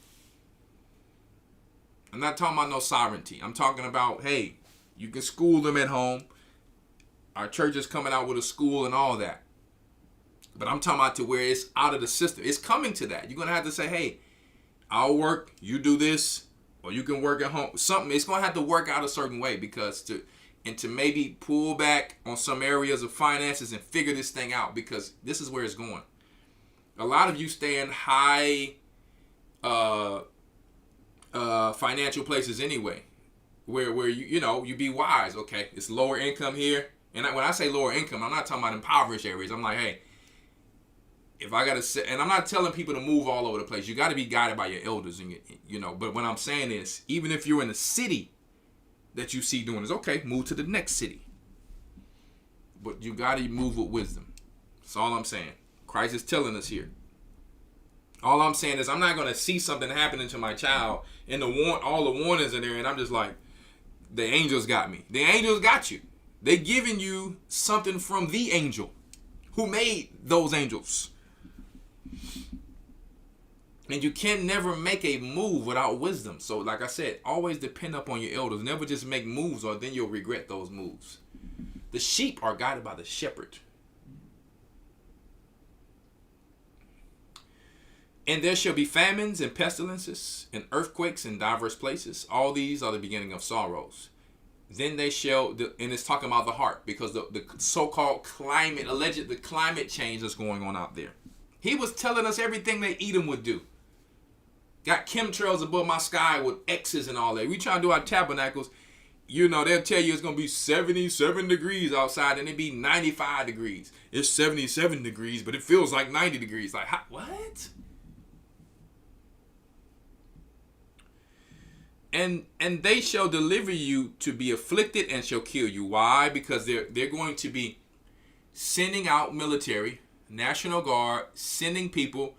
I'm not talking about no sovereignty. I'm talking about, hey, you can school them at home. Our church is coming out with a school and all that. But I'm talking about to where it's out of the system. It's coming to that. You're going to have to say, hey, I'll work. You do this. or you can work at home. Something, it's going to have to work out a certain way, because to maybe pull back on some areas of finances and figure this thing out, because this is where it's going. A lot of you stay in high financial places anyway, where you be wise. Okay, it's lower income here, and when I say lower income, I'm not talking about impoverished areas. I'm like, hey, if I gotta sit, and I'm not telling people to move all over the place. You got to be guided by your elders, and But what I'm saying is, even if you're in a city that you see doing this, okay, move to the next city. But you got to move with wisdom. That's all I'm saying. Christ is telling us here. All I'm saying is, I'm not gonna see something happening to my child, and all the warnings are there, and I'm just like, the angels got me. The angels got you. They giving you something from the angel who made those angels. And you can never make a move without wisdom. So like I said, always depend upon your elders. Never just make moves, or then you'll regret those moves. The sheep are guided by the shepherd. And there shall be famines and pestilences and earthquakes in diverse places. All these are the beginning of sorrows. Then they shall, and it's talking about the heart, because the so-called the climate change that's going on out there. He was telling us everything that Edom would do. Got chemtrails above my sky with X's and all that. We try to do our tabernacles. They'll tell you it's going to be 77 degrees outside, and it be 95 degrees. It's 77 degrees, but it feels like 90 degrees. Like, what? And they shall deliver you to be afflicted and shall kill you. Why? Because they're going to be sending out military, National Guard, sending people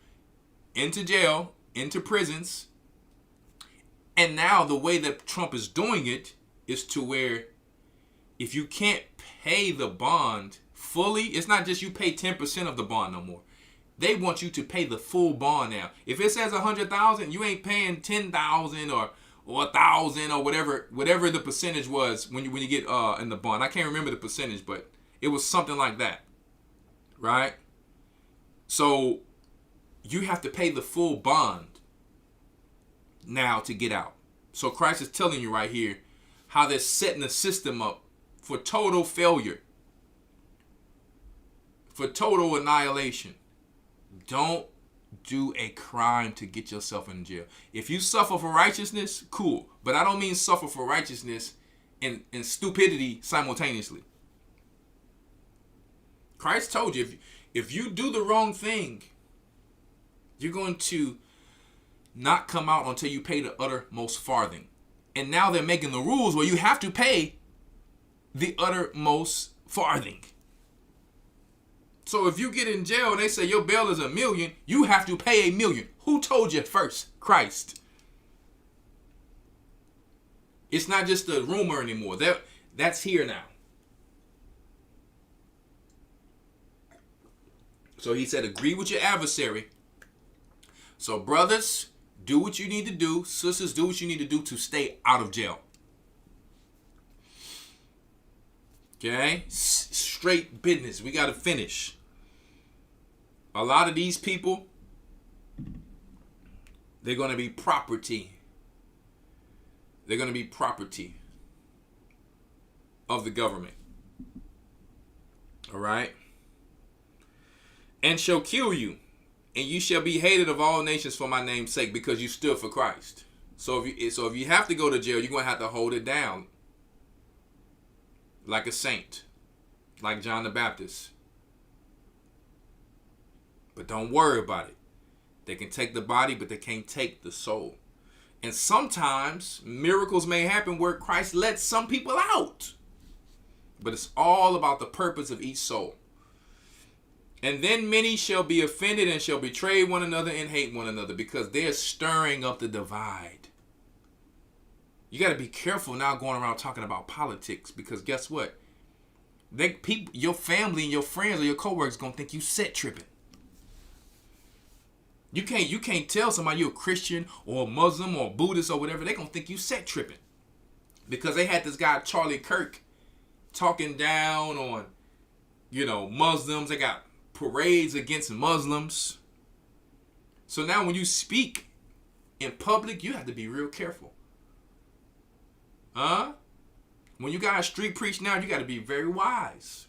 into jail, into prisons. And now the way that Trump is doing it is to where if you can't pay the bond fully, it's not just you pay 10% of the bond no more. They want you to pay the full bond now. If it says 100,000, you ain't paying 10,000 or 1,000 or whatever the percentage was when you get in the bond. I can't remember the percentage, but it was something like that, right? So you have to pay the full bond now to get out. So Christ is telling you right here how they're setting the system up for total failure, for total annihilation. Don't do a crime to get yourself in jail. If you suffer for righteousness, cool. But I don't mean suffer for righteousness and stupidity simultaneously. Christ told you, if you do the wrong thing, you're going to not come out until you pay the uttermost farthing. And now they're making the rules where you have to pay the uttermost farthing. So if you get in jail and they say your bail is $1 million, you have to pay $1 million. Who told you first? Christ. It's not just a rumor anymore. That's here now. So he said, agree with your adversary. So brothers, do what you need to do. Sisters, do what you need to do to stay out of jail. Okay? Straight business. We got to finish. A lot of these people, they're going to be property. They're going to be property of the government. All right? And shall kill you, and you shall be hated of all nations for my name's sake, because you stood for Christ. So if you have to go to jail, you're going to have to hold it down like a saint, like John the Baptist. But don't worry about it. They can take the body, but they can't take the soul. And sometimes miracles may happen where Christ lets some people out. But it's all about the purpose of each soul. And then many shall be offended and shall betray one another and hate one another, because they're stirring up the divide. You got to be careful now going around talking about politics, because guess what? Your family and your friends or your coworkers going to think you set tripping. You can't tell somebody you're a Christian or a Muslim or a Buddhist or whatever. They're going to think you set tripping. Because they had this guy, Charlie Kirk, talking down on, Muslims. They got parades against Muslims. So now when you speak in public, you have to be real careful. When you guys street preach now, you got to be very wise.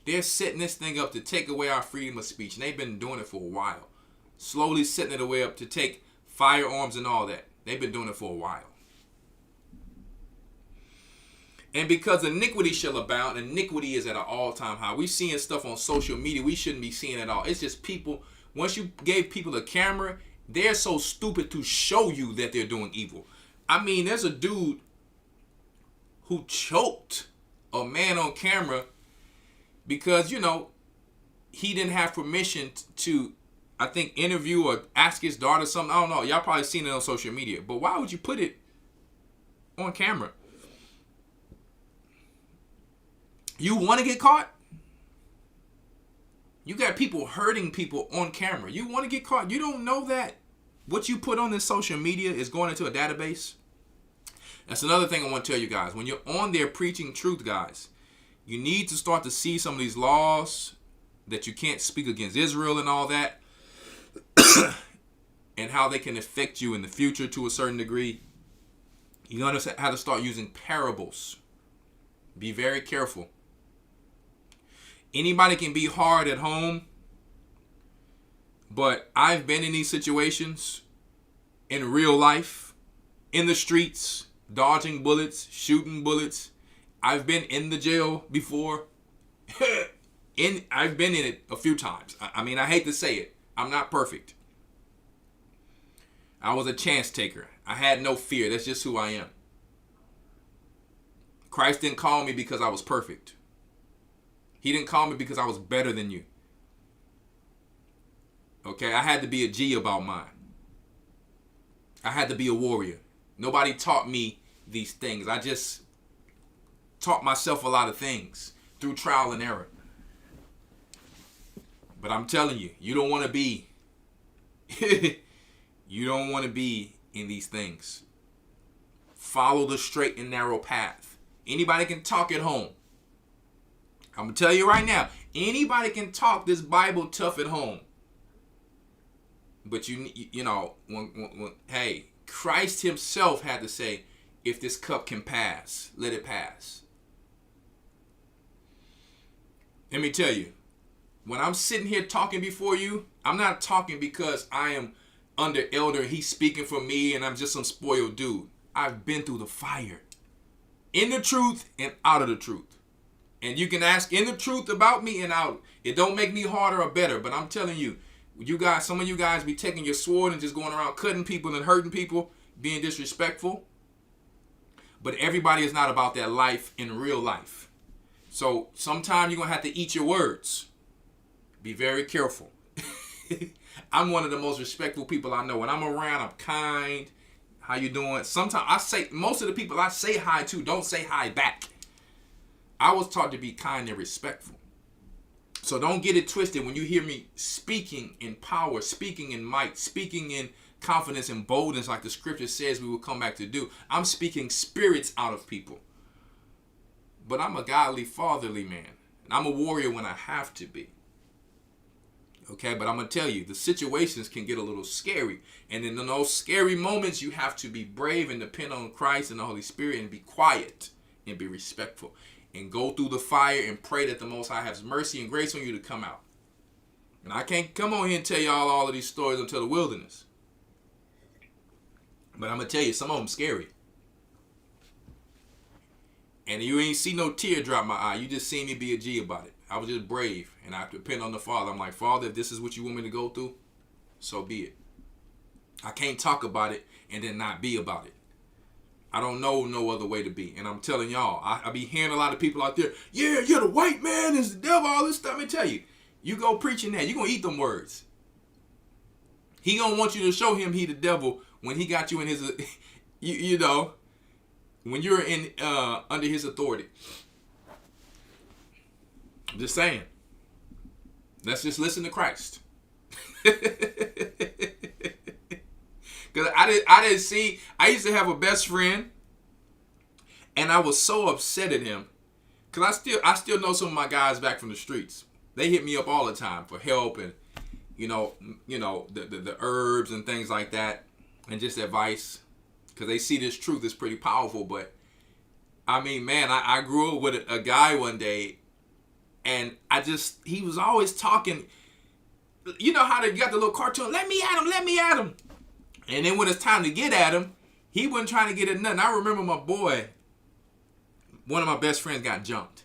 They're setting this thing up to take away our freedom of speech. And they've been doing it for a while. Slowly setting it away up to take firearms and all that. They've been doing it for a while. And because iniquity shall abound, iniquity is at an all-time high. We're seeing stuff on social media we shouldn't be seeing at all. It's just people, once you gave people a camera, they're so stupid to show you that they're doing evil. I mean, there's a dude who choked a man on camera because, you know, he didn't have permission to, I think, interview or ask his daughter something. I don't know. Y'all probably seen it on social media. But why would you put it on camera? You want to get caught? You got people hurting people on camera. You want to get caught? You don't know that what you put on this social media is going into a database? That's another thing I want to tell you guys. When you're on there preaching truth, guys, you need to start to see some of these laws that you can't speak against Israel and all that, and how they can affect you in the future to a certain degree. You understand how to start using parables. Be very careful. Anybody can be hard at home, but I've been in these situations in real life, in the streets, dodging bullets, shooting bullets. I've been in the jail before. I've been in it a few times. I mean, I hate to say it. I'm not perfect. I was a chance taker. I had no fear. That's just who I am. Christ didn't call me because I was perfect. He didn't call me because I was better than you. Okay, I had to be a G about mine. I had to be a warrior. Nobody taught me these things. I just taught myself a lot of things through trial and error. But I'm telling you, you don't want to be, you don't want to be in these things. Follow the straight and narrow path. Anybody can talk at home. I'm going to tell you right now, anybody can talk this Bible tough at home. But you know, hey, Christ himself had to say, if this cup can pass, let it pass. Let me tell you, when I'm sitting here talking before you, I'm not talking because I am under elder, he's speaking for me, and I'm just some spoiled dude. I've been through the fire. In the truth and out of the truth. And you can ask in the truth about me and out. It don't make me harder or better, but I'm telling you, you guys, some of you guys be taking your sword and just going around cutting people and hurting people, being disrespectful. But everybody is not about that life in real life. So sometimes you're going to have to eat your words. Be very careful. I'm one of the most respectful people I know. When I'm around, I'm kind. How you doing? Sometimes most of the people I say hi to don't say hi back. I was taught to be kind and respectful. So don't get it twisted when you hear me speaking in power, speaking in might, speaking in confidence and boldness like the scripture says we will come back to do. I'm speaking spirits out of people. But I'm a godly, fatherly man. And I'm a warrior when I have to be. Okay, but I'm going to tell you, the situations can get a little scary. And in those scary moments, you have to be brave and depend on Christ and the Holy Spirit and be quiet and be respectful. And go through the fire and pray that the Most High has mercy and grace on you to come out. And I can't come on here and tell y'all all of these stories until the wilderness. But I'm going to tell you, some of them scary. And you ain't see no tear drop my eye. You just seen me be a G about it. I was just brave. And I depend on the Father. I'm like, Father, if this is what you want me to go through, so be it. I can't talk about it and then not be about it. I don't know no other way to be. And I'm telling y'all, I be hearing a lot of people out there, yeah, you're the white man, is the devil, all this stuff. Let me tell you, you go preaching that, you're going to eat them words. He going to want you to show him he the devil when he got you in his, you know, when you're in under his authority. I'm just saying. Let's just listen to Christ. Because I didn't see, I used to have a best friend, and I was so upset at him. Because I still know some of my guys back from the streets. They hit me up all the time for help and, you know the herbs and things like that, and just advice. because they see this truth is pretty powerful. But I mean, man, I grew up with a guy one day, and he was always talking. You know how they got the little cartoon, let me at him. And then when it's time to get at him, he wasn't trying to get at nothing. I remember my boy, one of my best friends got jumped.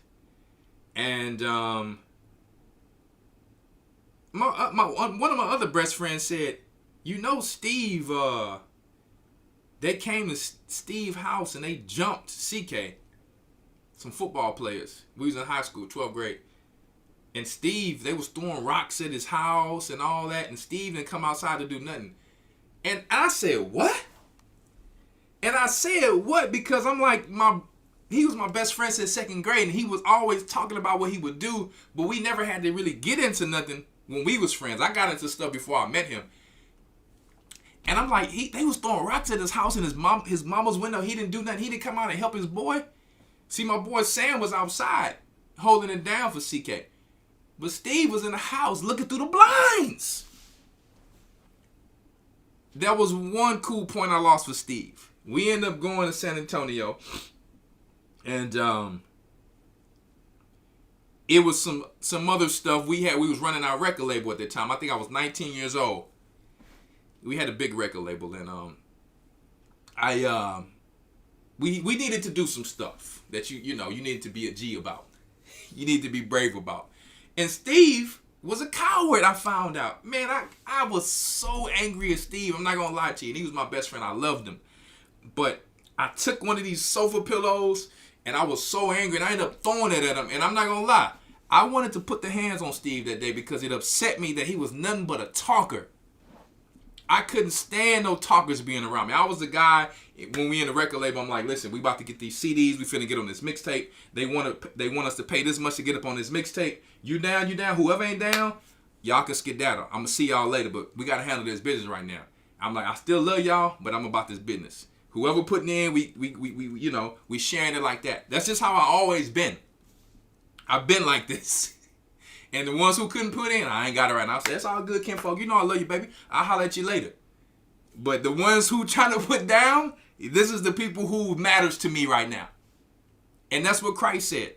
And one of my other best friends said, you know, Steve, they came to Steve's house and they jumped CK, some football players. We was in high school, 12th grade. And Steve, they was throwing rocks at his house and all that. And Steve didn't come outside to do nothing. And I said, what? And I said, what? Because I'm like, he was my best friend since 2nd grade. And he was always talking about what he would do. But we never had to really get into nothing when we was friends. I got into stuff before I met him. And I'm like, they was throwing rocks at his house and his mama's window. He didn't do nothing. He didn't come out and help his boy. See, my boy Sam was outside holding it down for CK. But Steve was in the house looking through the blinds. That was one cool point I lost for Steve. We ended up going to San Antonio. And it was some other stuff we had. We was running our record label at the time. I think I was 19 years old. We had a big record label. And we needed to do some stuff that you needed to be a G about. You need to be brave about. And Steve was a coward, I found out. Man, I was so angry at Steve. I'm not going to lie to you. And he was my best friend. I loved him. But I took one of these sofa pillows, and I was so angry, and I ended up throwing it at him. And I'm not going to lie. I wanted to put the hands on Steve that day because it upset me that he was nothing but a talker. I couldn't stand no talkers being around me. I was the guy, when we in the record label, I'm like, listen, we about to get these CDs. We finna get on this mixtape. They want us to pay this much to get up on this mixtape. You down. Whoever ain't down, y'all can skedaddle. I'm gonna see y'all later, but we gotta handle this business right now. I'm like, I still love y'all, but I'm about this business. Whoever putting in, we sharing it like that. That's just how I always been. I've been like this. And the ones who couldn't put in, I ain't got it right now. I said, that's all good, kinfolk. You know I love you, baby. I'll holler at you later. But the ones who trying to put down, this is the people who matters to me right now. And that's what Christ said.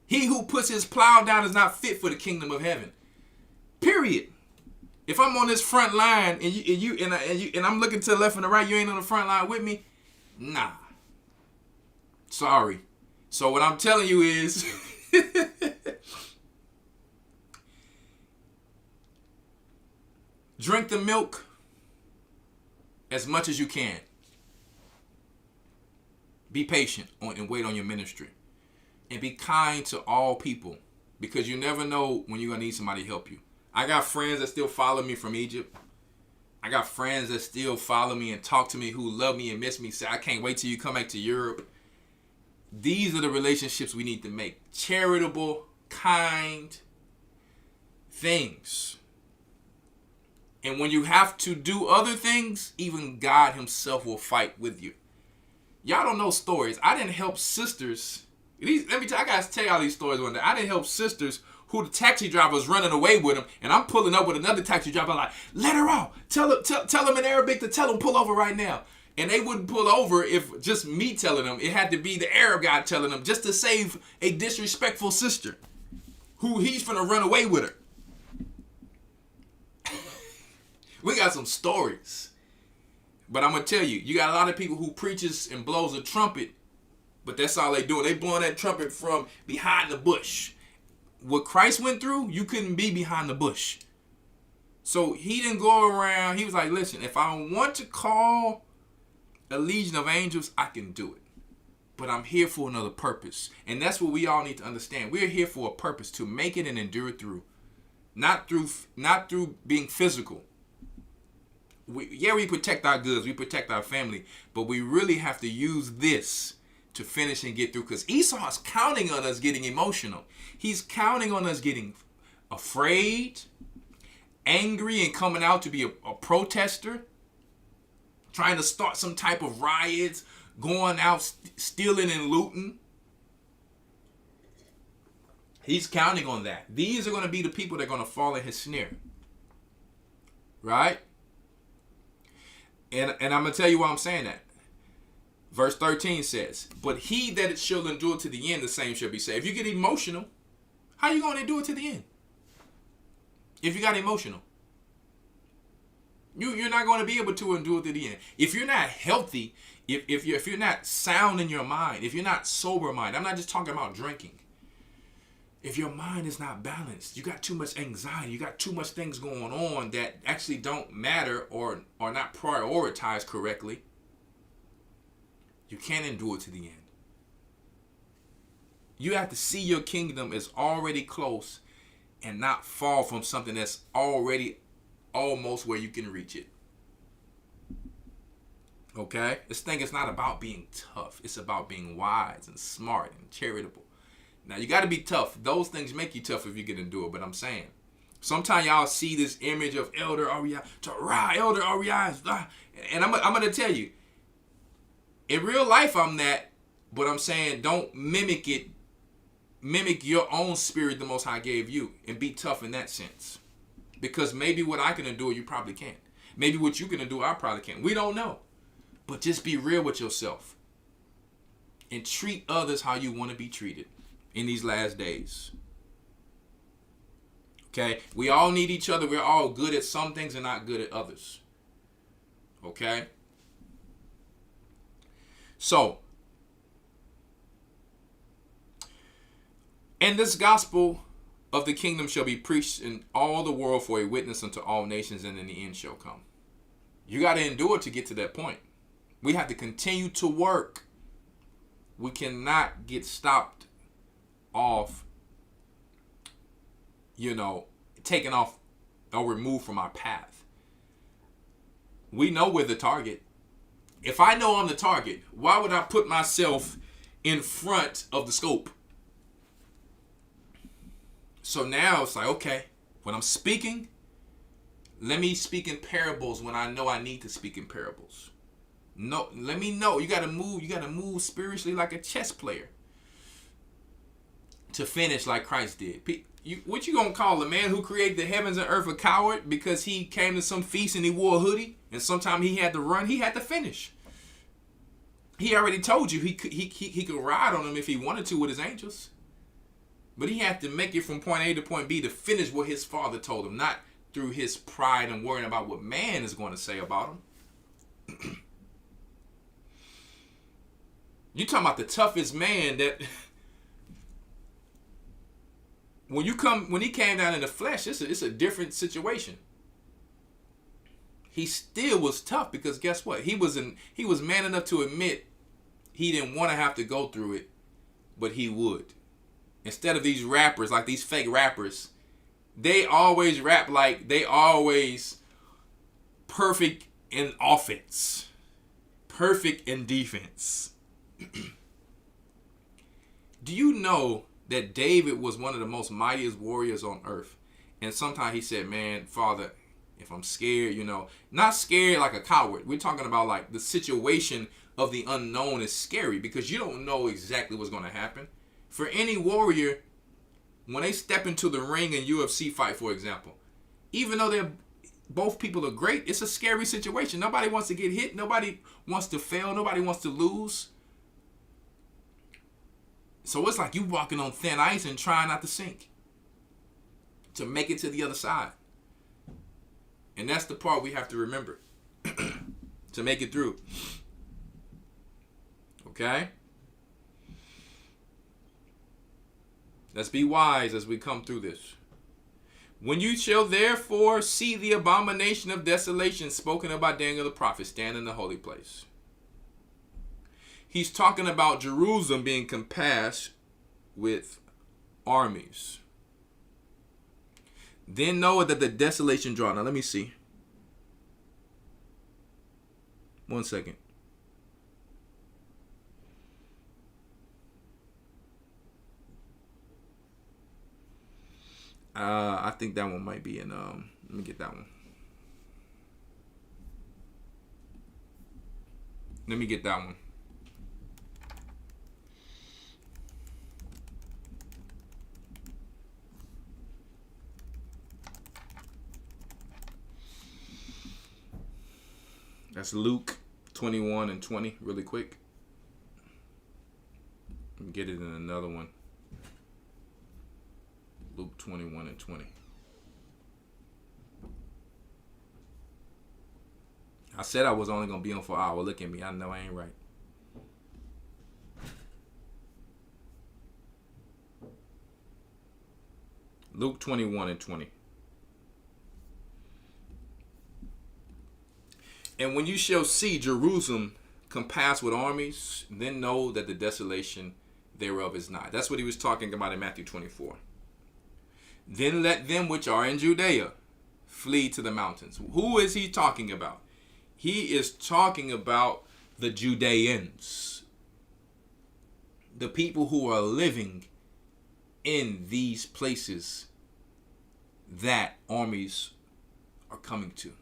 He who puts his plow down is not fit for the kingdom of heaven. Period. If I'm on this front line and I'm looking to the left and the right, you ain't on the front line with me, nah. Sorry. So what I'm telling you is drink the milk as much as you can. Be patient and wait on your ministry. And be kind to all people, because you never know when you're going to need somebody to help you. I got friends that still follow me from Egypt. I got friends that still follow me and talk to me, who love me and miss me, say, I can't wait till you come back to Europe. These are the relationships we need to make. Charitable, kind things. And when you have to do other things, even God himself will fight with you. Y'all don't know stories. I didn't help sisters. I got to tell y'all these stories one day. I didn't help sisters who the taxi driver was running away with them, and I'm pulling up with another taxi driver. I'm like, let her out. Tell him in Arabic to tell him pull over right now. And they wouldn't pull over if just me telling them. It had to be the Arab guy telling them, just to save a disrespectful sister who he's finna run away with her. We got some stories. But I'm going to tell you, you got a lot of people who preaches and blows a trumpet, but that's all they doing. They blowing that trumpet from behind the bush. What Christ went through, you couldn't be behind the bush. So he didn't go around. He was like, listen, if I want to call a legion of angels, I can do it. But I'm here for another purpose. And that's what we all need to understand. We're here for a purpose, to make it and endure it through. Not through being physical. We protect our goods, we protect our family, but we really have to use this to finish and get through, because Esau is counting on us getting emotional. He's counting on us getting afraid, angry, and coming out to be a protester, trying to start some type of riots, going out stealing and looting. He's counting on that. These are going to be the people that are going to fall in his snare. Right? And I'm going to tell you why I'm saying that. Verse 13 says, but he that shall endure to the end, the same shall be saved. If you get emotional, how are you going to endure to the end? If you got emotional, you're not going to be able to endure to the end. If you're not healthy, if you're not sound in your mind, if you're not sober mind, I'm not just talking about drinking. If your mind is not balanced, you got too much anxiety, you got too much things going on that actually don't matter or are not prioritized correctly, you can't endure to the end. You have to see your kingdom is already close and not fall from something that's already almost where you can reach it. Okay? This thing is not about being tough. It's about being wise and smart and charitable. Now, you got to be tough. Those things make you tough if you can endure. But I'm saying, sometimes y'all see this image of Elder Rawchaa, Elder Rawchaa. And I'm going to tell you, in real life, I'm that. But I'm saying, don't mimic it. Mimic your own spirit the Most High gave you. And be tough in that sense. Because maybe what I can endure, you probably can't. Maybe what you can endure, I probably can't. We don't know. But just be real with yourself. And treat others how you want to be treated in these last days. Okay? We all need each other. We're all good at some things and not good at others. Okay? So, and this gospel of the kingdom shall be preached in all the world for a witness unto all nations, and then the end shall come. You got to endure to get to that point. We have to continue to work. We cannot get stopped off, taken off or removed from our path. We know we're the target. If I know I'm the target, why would I put myself in front of the scope? So now it's like, okay, when I'm speaking, let me speak in parables when I know I need to speak in parables. No, let me know. You gotta move spiritually like a chess player to finish like Christ did. What you gonna call a man who created the heavens and earth a coward because he came to some feast and he wore a hoodie and sometime he had to run? He had to finish. He already told you he could ride on them if he wanted to with his angels. But he had to make it from point A to point B to finish what his father told him, not through his pride and worrying about what man is going to say about him. You talking about the toughest man that when he came down in the flesh, it's a different situation. He still was tough because guess what? He was man enough to admit he didn't want to have to go through it, but he would. Instead of these rappers, like these fake rappers, they always rap like they always perfect in offense, perfect in defense. Do you know that David was one of the most mightiest warriors on earth? And sometimes he said, man, Father, if I'm scared, not scared like a coward. We're talking about like the situation of the unknown is scary because you don't know exactly what's going to happen. For any warrior, when they step into the ring in UFC fight, for example, even though both people are great, it's a scary situation. Nobody wants to get hit. Nobody wants to fail. Nobody wants to lose. So it's like you walking on thin ice and trying not to sink to make it to the other side. And that's the part we have to remember to make it through. Okay? Let's be wise as we come through this. When you shall therefore see the abomination of desolation spoken of by Daniel the prophet stand in the holy place. He's talking about Jerusalem being compassed with armies. Then know that the desolation draw. Now let me see. 1 second. I think that one might be in, let me get that one. Let me get that one. That's Luke 21 and 20, really quick. Get it in another one. Luke 21 and 20. I said I was only going to be on for an hour. Look at me. I know I ain't right. Luke 21 and 20. And when you shall see Jerusalem compassed with armies, then know that the desolation thereof is nigh. That's what he was talking about in Matthew 24. Then let them which are in Judea flee to the mountains. Who is he talking about? He is talking about the Judeans, the people who are living in these places that armies are coming to.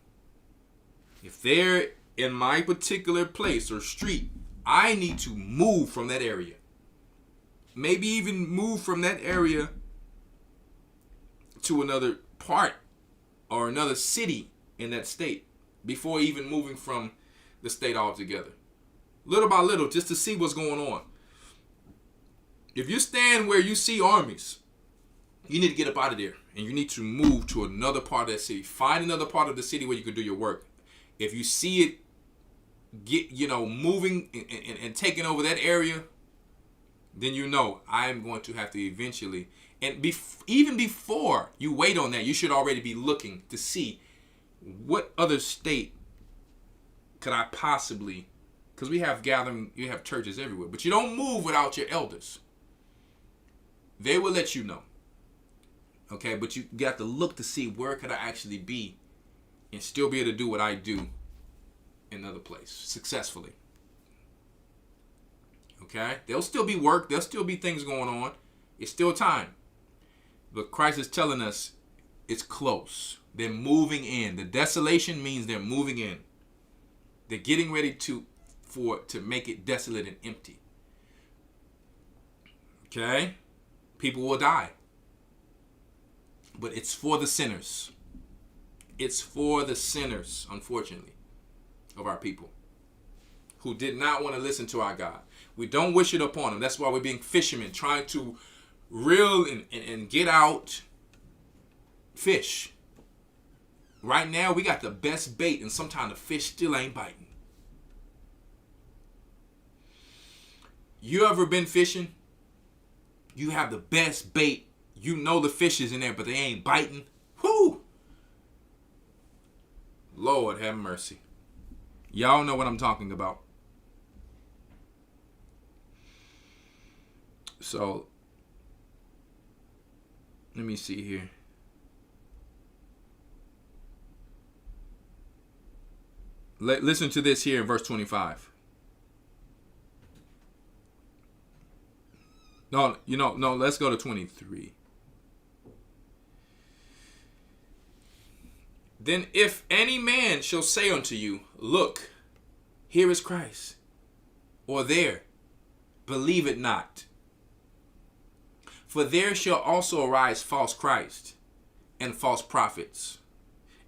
If they're in my particular place or street, I need to move from that area. Maybe even move from that area to another part or another city in that state before even moving from the state altogether. Little by little, just to see what's going on. If you stand where you see armies, you need to get up out of there and you need to move to another part of that city. Find another part of the city where you can do your work. If you see it moving and taking over that area, then you know I am going to have to eventually, and even before you wait on that, you should already be looking to see what other state could I possibly, because we have you have churches everywhere, but you don't move without your elders. They will let you know. Okay, but you got to look to see where could I actually be and still be able to do what I do in another place successfully. Okay, there'll still be work, there'll still be things going on. It's still time. But Christ is telling us it's close. They're moving in. The desolation means they're moving in. They're getting ready to make it desolate and empty. Okay? People will die. But it's for the sinners. It's for the sinners, unfortunately, of our people who did not want to listen to our God. We don't wish it upon them. That's why we're being fishermen, trying to reel and get out fish. Right now, we got the best bait, and sometimes the fish still ain't biting. You ever been fishing? You have the best bait. You know the fish is in there, but they ain't biting. Whoo! Lord have mercy. Y'all know what I'm talking about. So, let me see here. Listen to this here in verse 25. No, let's go to 23. Then if any man shall say unto you, look, here is Christ, or there, believe it not. For there shall also arise false Christ and false prophets,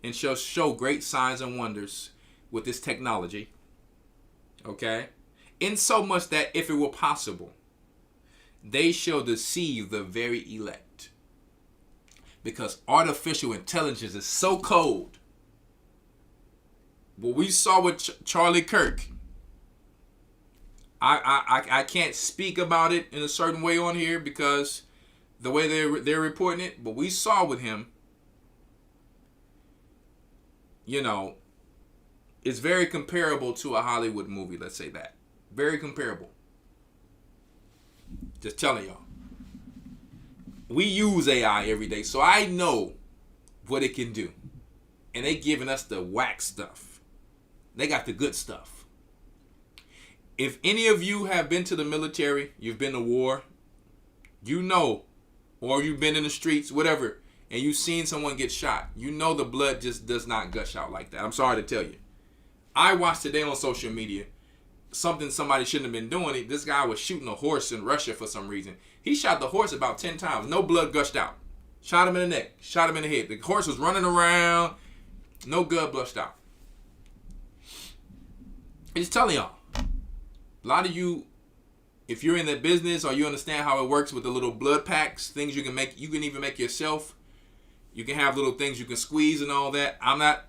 and shall show great signs and wonders with this technology. Okay? Insomuch that if it were possible, they shall deceive the very elect. Because artificial intelligence is so cold. What we saw with Charlie Kirk, I can't speak about it in a certain way on here because the way they're reporting it, but we saw with him, it's very comparable to a Hollywood movie, let's say that. Very comparable. Just telling y'all. We use AI every day, so I know what it can do. And they giving us the whack stuff. They got the good stuff. If any of you have been to the military, you've been to war, or you've been in the streets, whatever, and you've seen someone get shot, the blood just does not gush out like that. I'm sorry to tell you. I watched today on social media something somebody shouldn't have been doing. This guy was shooting a horse in Russia for some reason. He shot the horse about 10 times. No blood gushed out. Shot him in the neck. Shot him in the head. The horse was running around. No blood gushed out. I'm just telling y'all. A lot of you, if you're in that business or you understand how it works with the little blood packs, things you can make, you can even make yourself. You can have little things you can squeeze and all that. I'm not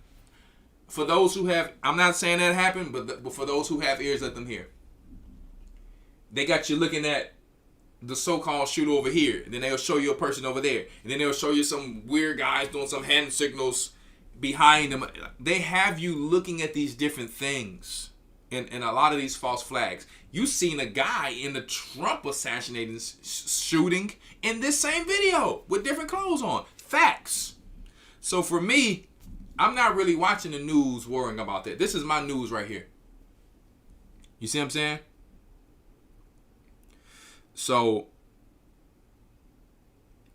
saying that happened, but for those who have ears, let them hear. They got you looking at the so-called shooter over here, and then they'll show you a person over there, and then they'll show you some weird guys doing some hand signals behind them. They have you looking at these different things and a lot of these false flags. You seen a guy in the Trump assassinating shooting in this same video with different clothes on. Facts. So for me, I'm not really watching the news worrying about that. This is my news right here. You see what I'm saying? So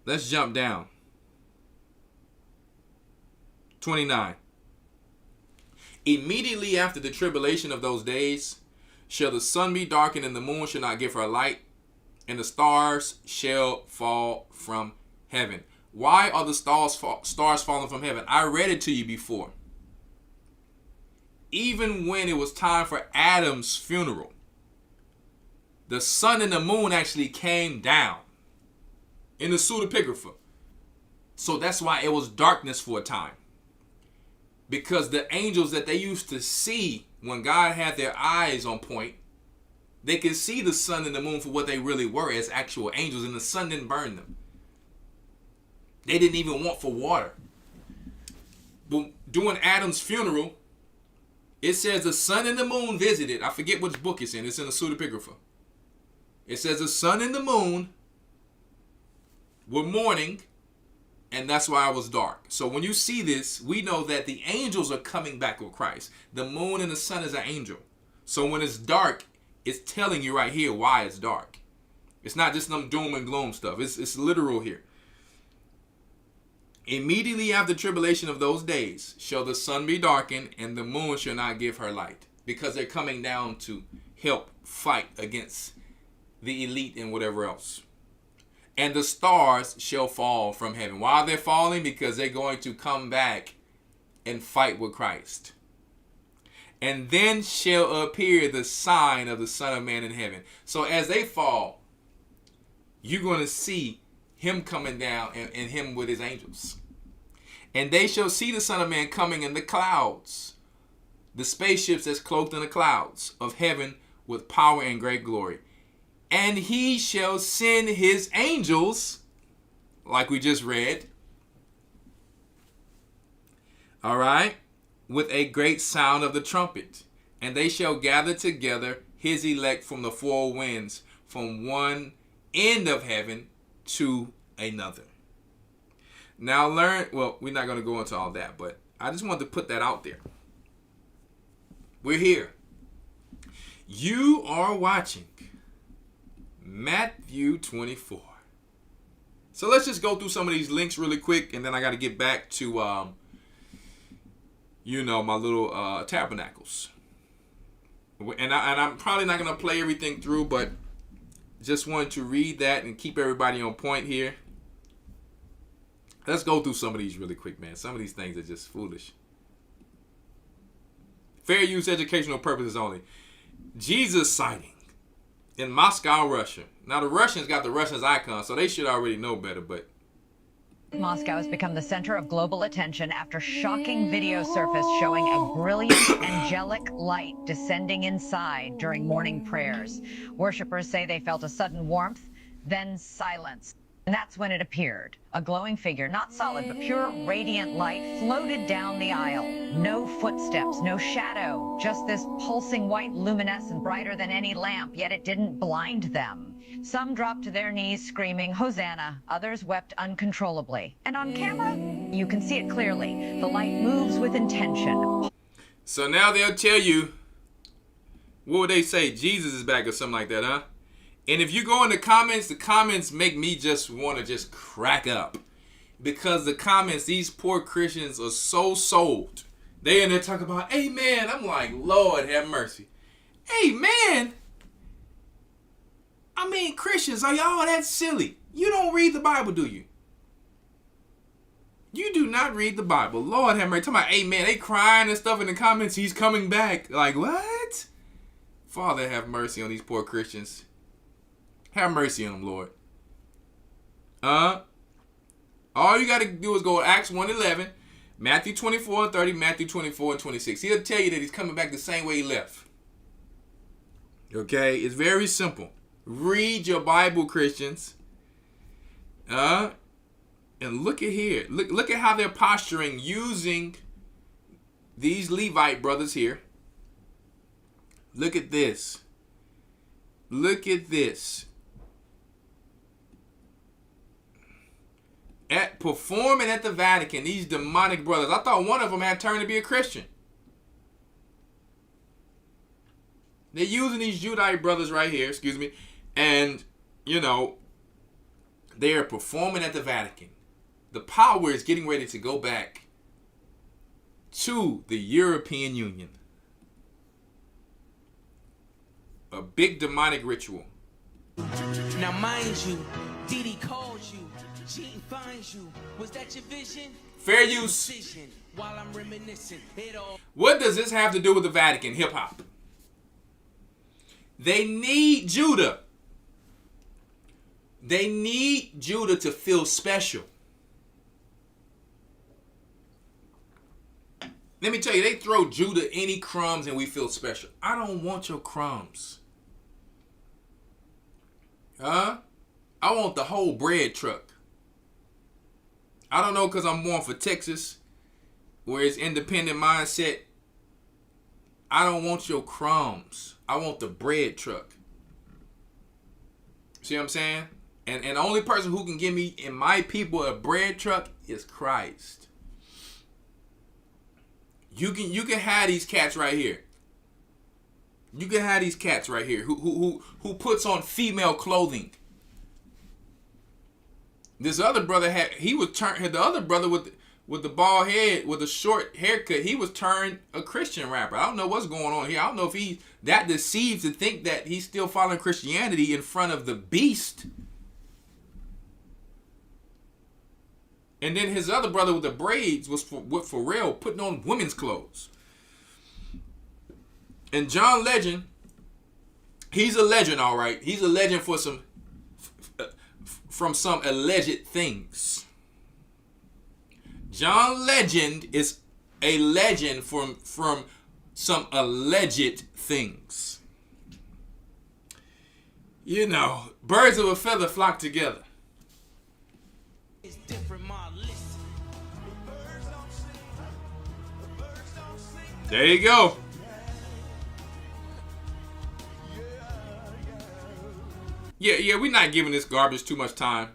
let's jump down. 29. Immediately after the tribulation of those days, shall the sun be darkened, and the moon shall not give her light, and the stars shall fall from heaven. Why are the stars falling from heaven? I read it to you before. Even when it was time for Adam's funeral, the sun and the moon actually came down in the pseudepigrapha. So that's why it was darkness for a time. Because the angels that they used to see when God had their eyes on point, they could see the sun and the moon for what they really were, as actual angels, and the sun didn't burn them. They didn't even want for water. But during Adam's funeral, it says the sun and the moon visited. I forget which book it's in. It's in the pseudepigrapha. It says the sun and the moon were mourning, and that's why it was dark. So when you see this, we know that the angels are coming back with Christ. The moon and the sun is an angel. So when it's dark, it's telling you right here why it's dark. It's not just some doom and gloom stuff. It's literal here. Immediately after the tribulation of those days shall the sun be darkened, and the moon shall not give her light. Because they're coming down to help fight against the elite and whatever else. And the stars shall fall from heaven. Why are they falling? Because they're going to come back and fight with Christ. And then shall appear the sign of the Son of Man in heaven. So as they fall, you're going to see him coming down and him with his angels. And they shall see the Son of Man coming in the clouds, the spaceships that's cloaked in the clouds of heaven with power and great glory. And he shall send his angels, like we just read, all right, with a great sound of the trumpet. And they shall gather together his elect from the four winds, from one end of heaven to another. Now we're not going to go into all that, but I just wanted to put that out there. We're here. You are watching Matthew 24. So let's just go through some of these links really quick, and then I got to get back to, my little Tabernacles. And I'm probably not going to play everything through, but just wanted to read that and keep everybody on point here. Let's go through some of these really quick, man. Some of these things are just foolish. Fair use, educational purposes only. Jesus sighting in Moscow, Russia. Now, the Russians got the Russians icon, so they should already know better, but Moscow has become the center of global attention after shocking video surfaced showing a brilliant angelic light descending inside during morning prayers. Worshippers say they felt a sudden warmth, then silence. And that's when it appeared. A glowing figure, not solid, but pure radiant light, floated down the aisle. No footsteps, no shadow, just this pulsing white luminescence brighter than any lamp, yet it didn't blind them. Some dropped to their knees screaming, Hosanna. Others wept uncontrollably. And on camera, you can see it clearly. The light moves with intention. So now they'll tell you, what would they say? Jesus is back or something like that, huh? And if you go in the comments make me just want to just crack up. Because the comments, these poor Christians are so sold. They in there talking about, amen. I'm like, Lord have mercy. Amen. I mean, Christians, are y'all that silly? You don't read the Bible, do you? You do not read the Bible. Lord have mercy. Talking about, amen. They crying and stuff in the comments. He's coming back. Like, what? Father, have mercy on these poor Christians. Have mercy on them, Lord. All you got to do is go to Acts 1:11, Matthew 24:30, Matthew 24:26. He'll tell you that he's coming back the same way he left. Okay? It's very simple. Read your Bible, Christians. And look at here. Look at how they're posturing using these Levite brothers here. Look at this. Look at this. Performing at the Vatican, these demonic brothers. I thought one of them had turned to be a Christian. They're using these Judite brothers right here, and, they are performing at the Vatican. The power is getting ready to go back to the European Union. A big demonic ritual. Now mind you, Didi calls you, cheating finds you. Was that your vision? Fair use. While I'm reminiscing, it all. What does this have to do with the Vatican? Hip hop. They need Judah. They need Judah to feel special. Let me tell you, they throw Judah any crumbs and we feel special. I don't want your crumbs. I want the whole bread truck. I don't know, because I'm born for Texas, where it's independent mindset. I don't want your crumbs. I want the bread truck. See what I'm saying? And the only person who can give me and my people a bread truck is Christ. You can have these cats right here. You can have these cats right here who puts on female clothing. This other brother the other brother with the bald head, with the short haircut, he was turned a Christian rapper. I don't know what's going on here. I don't know if he's that deceived to think that he's still following Christianity in front of the beast. And then his other brother with the braids was for real putting on women's clothes. And John Legend, he's a legend, all right. He's a legend from some alleged things. John Legend is a legend from some alleged things. Birds of a feather flock together. It's different, my list. There you go. Yeah, we're not giving this garbage too much time.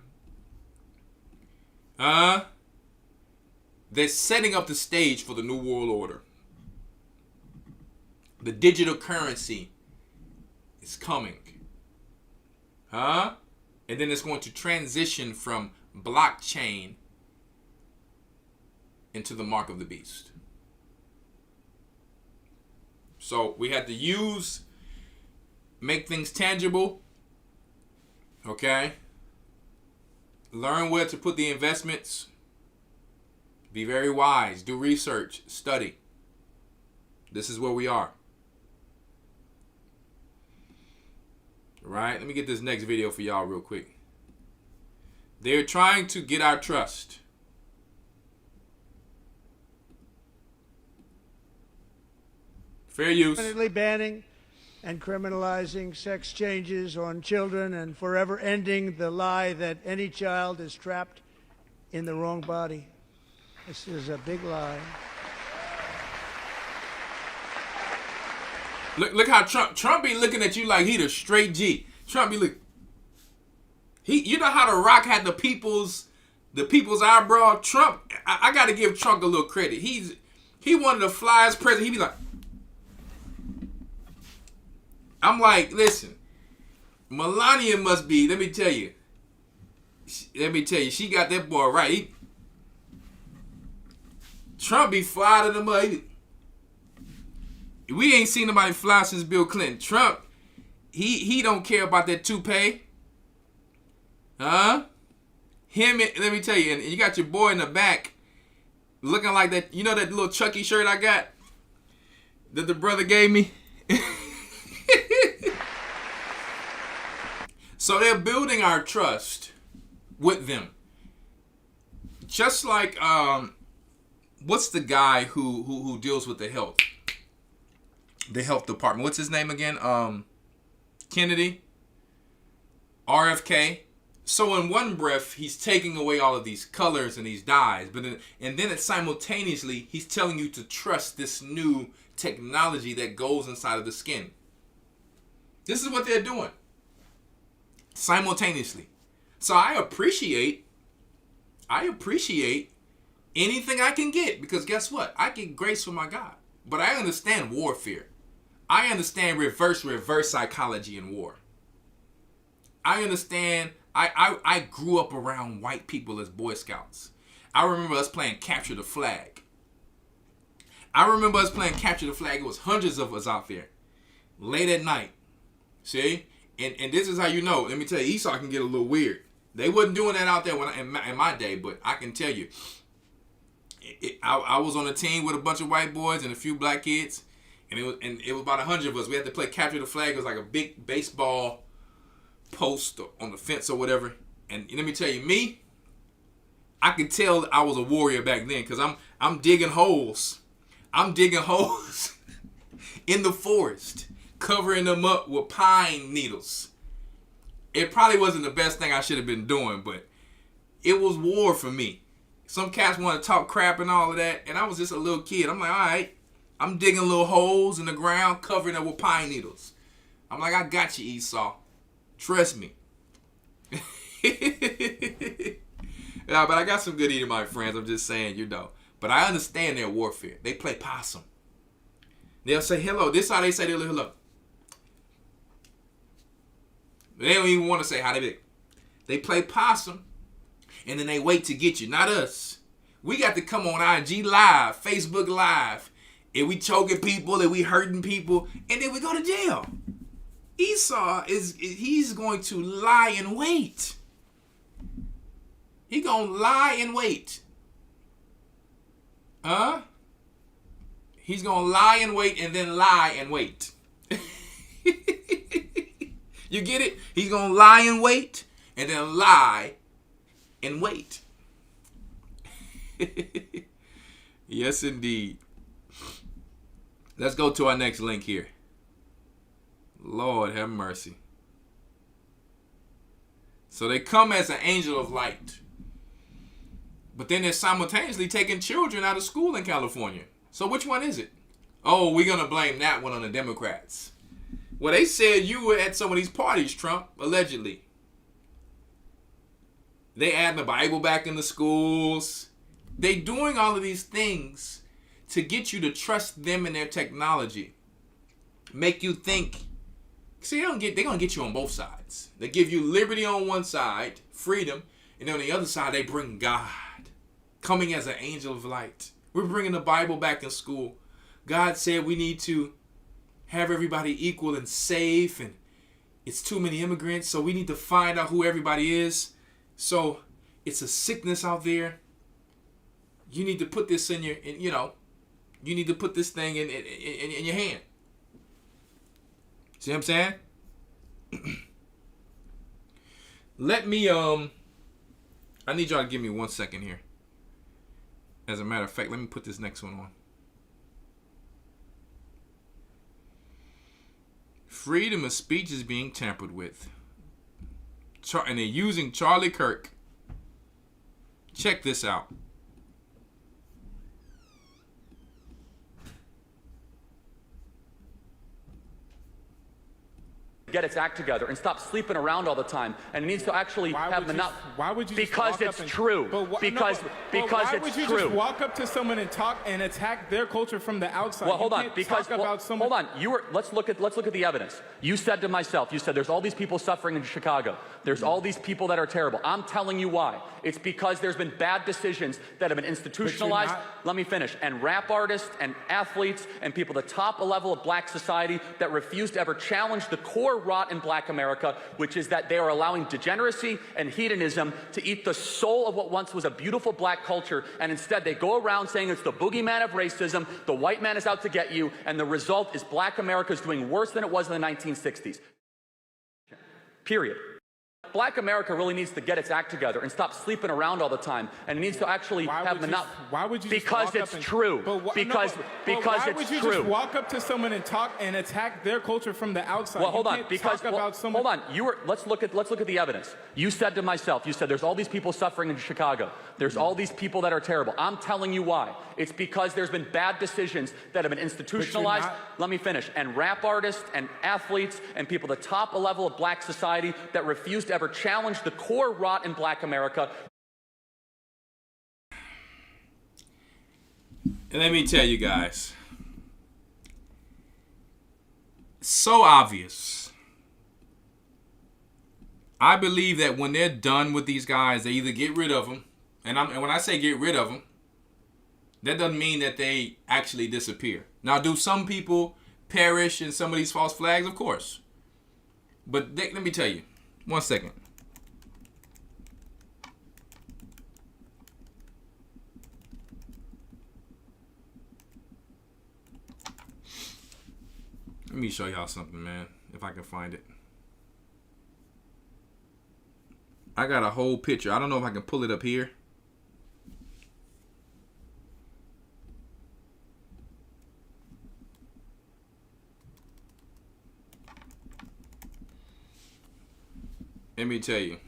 They're setting up the stage for the New World Order. The digital currency is coming. And then it's going to transition from blockchain into the mark of the beast. So we had to make things tangible. Okay? Learn where to put the investments. Be very wise. Do research. Study. This is where we are. All right? Let me get this next video for y'all real quick. They're trying to get our trust. Fair use. Permanently banning and criminalizing sex changes on children and forever ending the lie that any child is trapped in the wrong body. This is a big lie. Look how Trump be looking at you like he the straight G. Trump be look. You know how The Rock had the people's eyebrow. Trump, I got to give Trump a little credit. He one of the flyest presidents. He be like. I'm like, listen, Melania must be, let me tell you, she got that boy right. Trump be fly to the mud. We ain't seen nobody fly since Bill Clinton. Trump, he don't care about that toupee. Let me tell you, and you got your boy in the back looking like that, that little Chucky shirt I got that the brother gave me? So they're building our trust with them. Just like, what's the guy who deals with the health department? What's his name again? Kennedy? RFK? So in one breath, he's taking away all of these colors and these dyes, and then simultaneously, he's telling you to trust this new technology that goes inside of the skin. This is what they're doing simultaneously. So I appreciate anything I can get, because guess what? I get grace from my God. But I understand warfare. I understand reverse psychology in war. I understand. I grew up around white people as Boy Scouts. I remember us playing Capture the Flag. It was hundreds of us out there, late at night. See? And this is how you know. Let me tell you, Esau can get a little weird. They wasn't doing that out there in my day, but I can tell you, I was on a team with a bunch of white boys and a few black kids, and it was about 100 of us. We had to play Capture the Flag. It was like a big baseball post on the fence or whatever. And let me tell you, I could tell I was a warrior back then, because I'm digging holes. I'm digging holes in the forest, covering them up with pine needles. It probably wasn't the best thing I should have been doing, but it was war for me. Some cats want to talk crap and all of that, and I was just a little kid. I'm like, all right, I'm digging little holes in the ground, covering it with pine needles. I'm like, I got you, Esau. Trust me. Yeah, but I got some good eating, my friends. I'm just saying, you know. But I understand their warfare. They play possum. They'll say hello. This is how they say hello. They don't even want to say how they do. They play possum, and then they wait to get you. Not us. We got to come on IG Live, Facebook Live, and we choking people, and we hurting people, and then we go to jail. Esau he's going to lie in wait. He gonna lie in wait. He's gonna lie in wait and then lie and wait. You get it? He's gonna lie in wait and then lie and wait. Yes, indeed. Let's go to our next link here. Lord have mercy. So they come as an angel of light, but then they're simultaneously taking children out of school in California. So which one is it? Oh, we're going to blame that one on the Democrats. Well, they said you were at some of these parties, Trump, allegedly. They adding the Bible back in the schools. They doing all of these things to get you to trust them and their technology. Make you think. See, they're going to get you on both sides. They give you liberty on one side, freedom, and then on the other side, they bring God, coming as an angel of light. We're bringing the Bible back in school. God said we need to have everybody equal and safe, and it's too many immigrants, so we need to find out who everybody is. So it's a sickness out there. You need to put this in your, you need to put this thing in your hand. See what I'm saying? Let me, I need y'all to give me 1 second here. As a matter of fact, let me put this next one on. Freedom of speech is being tampered with. And they're using Charlie Kirk. Check this out. Get its act together and stop sleeping around all the time, and it needs to actually have enough. Why would you? Because it's true. Because why would you just walk up to someone and talk and attack their culture from the outside? Well, hold on. Hold on. Let's look at the evidence. You said to myself, there's all these people suffering in Chicago. There's all these people that are terrible. I'm telling you why. It's because there's been bad decisions that have been institutionalized. Let me finish. And rap artists and athletes and people at the top level of black society that refuse to ever challenge the core rot in black America, which is that they are allowing degeneracy and hedonism to eat the soul of what once was a beautiful black culture, and instead they go around saying it's the boogeyman of racism, the white man is out to get you, and the result is black America is doing worse than it was in the 1960s. Period. Black America really needs to get its act together and stop sleeping around all the time, and it needs to actually have monopoly. Why would you? Because it's true. Because why would you just walk up to someone and talk and attack their culture from the outside? Well, hold on. Hold on. Let's look at the evidence. You said to myself, you said there's all these people suffering in Chicago. There's all these people that are terrible. I'm telling you why. It's because there's been bad decisions that have been institutionalized. Let me finish. And rap artists and athletes and people at the top level of black society that refuse to ever challenge the core rot in black America. And let me tell you guys, so obvious. I believe that when they're done with these guys, they either get rid of them, and when I say get rid of them, that doesn't mean that they actually disappear. Now, do some people perish in some of these false flags? Of course. But let me tell you, 1 second. Let me show y'all something, man, if I can find it. I got a whole picture. I don't know if I can pull it up here. Let me tell you.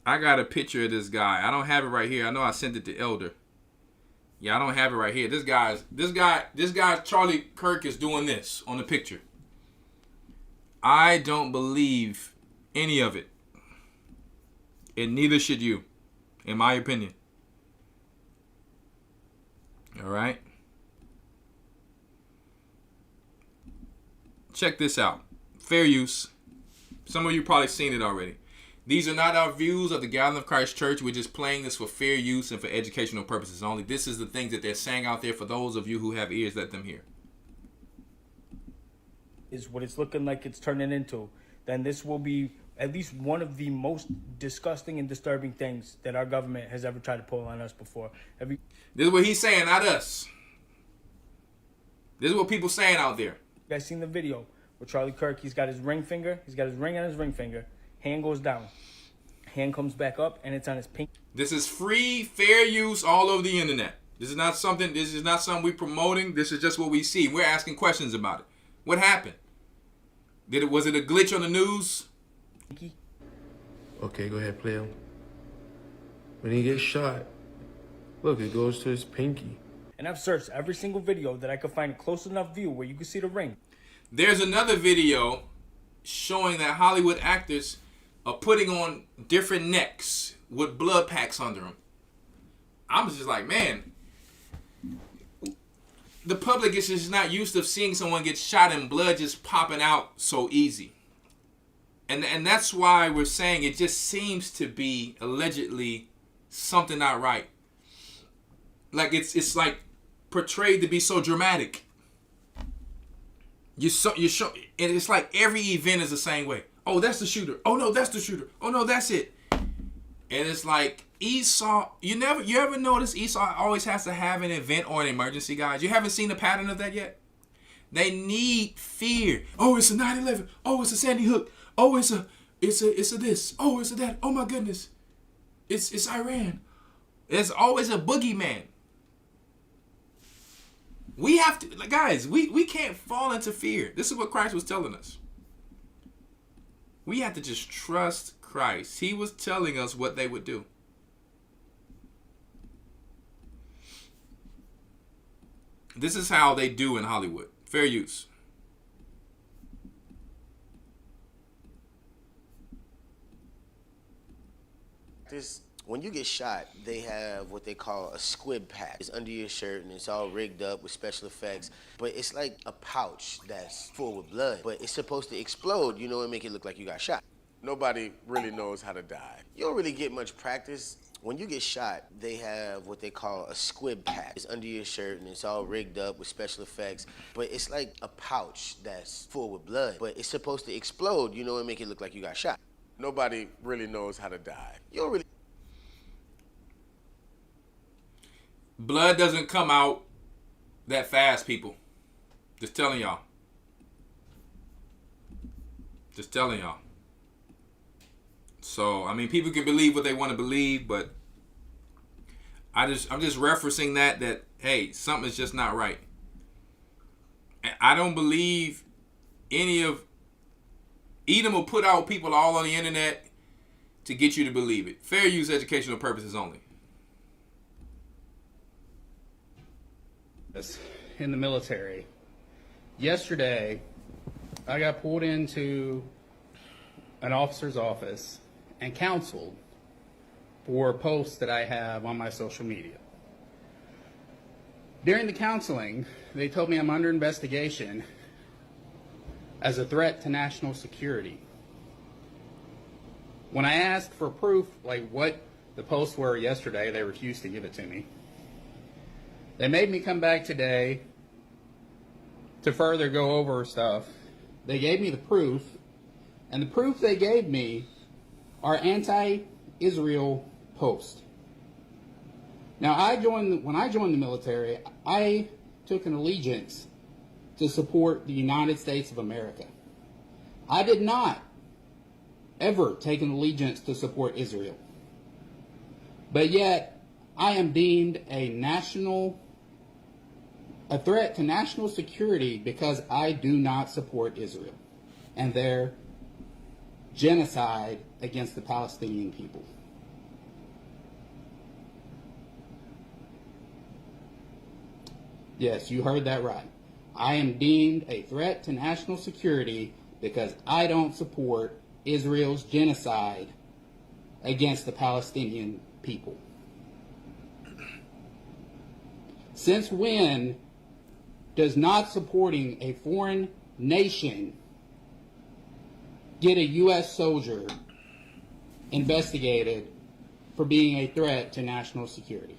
I got a picture of this guy. I don't have it right here. I know I sent it to Elder. Yeah, I don't have it right here. This guy, Charlie Kirk is doing this on the picture. I don't believe any of it. And neither should you, in my opinion. All right? Check this out. Fair use. Some of you probably seen it already. These are not our views of the Gathering of Christ Church. We're just playing this for fair use and for educational purposes only. This is the things that they're saying out there for those of you who have ears, let them hear. Is what it's looking like it's turning into. Then this will be at least one of the most disgusting and disturbing things that our government has ever tried to pull on us before. This is what he's saying, not us. This is what people saying out there. You guys seen the video with Charlie Kirk? He's got his ring finger. He's got his ring on his ring finger. Hand goes down. Hand comes back up, and it's on his pinky. This is free, fair use all over the internet. This is not something we're promoting. This is just what we see. We're asking questions about it. What happened? Was it a glitch on the news? Okay, go ahead, play him. When he gets shot, look, it goes to his pinky. And I've searched every single video that I could find a close enough view where you can see the ring. There's another video showing that Hollywood actors are putting on different necks with blood packs under them. I'm just like, man, the public is just not used to seeing someone get shot and blood just popping out so easy. And that's why we're saying it just seems to be allegedly something not right. Like it's like portrayed to be so dramatic. You show, and it's like every event is the same way. Oh, that's the shooter. Oh no, that's the shooter. Oh no, that's it. And it's like Esau. You ever notice Esau always has to have an event or an emergency, guys? You haven't seen the pattern of that yet? They need fear. Oh, it's a 9/11. Oh, it's a Sandy Hook. Oh, it's a this. Oh, it's a that. Oh my goodness. It's Iran. There's always a boogeyman. We have to, guys, we can't fall into fear. This is what Christ was telling us. We have to just trust Christ. He was telling us what they would do. This is how they do in Hollywood. Fair use. When you get shot, they have what they call a squib pack. It's under your shirt and it's all rigged up with special effects. But it's like a pouch that's full with blood. But it's supposed to explode, and make it look like you got shot. Nobody really knows how to die. You don't really get much practice when you get shot, they have what they call a squib pack. It's under your shirt and it's all rigged up with special effects, but it's like a pouch that's full with blood, but it's supposed to explode, you know, and make it look like you got shot. Nobody really knows how to die. You don't really. Blood doesn't come out that fast, people. Just telling y'all. Just telling y'all. So, I mean, people can believe what they want to believe, but I'm just referencing that hey, something's just not right. And I don't believe any of Edom will put out people all on the internet to get you to believe it. Fair use, educational purposes only. In the military. Yesterday, I got pulled into an officer's office and counseled for posts that I have on my social media. During the counseling, they told me I'm under investigation as a threat to national security. When I asked for proof, like what the posts were yesterday, they refused to give it to me. They made me come back today to further go over stuff. They gave me the proof, and the proof they gave me are anti-Israel posts. Now, when I joined the military, I took an allegiance to support the United States of America. I did not ever take an allegiance to support Israel. But yet, I am deemed a threat to national security because I do not support Israel and their genocide against the Palestinian people. Yes, you heard that right. I am deemed a threat to national security because I don't support Israel's genocide against the Palestinian people. Since when does not supporting a foreign nation get a U.S. soldier investigated for being a threat to national security?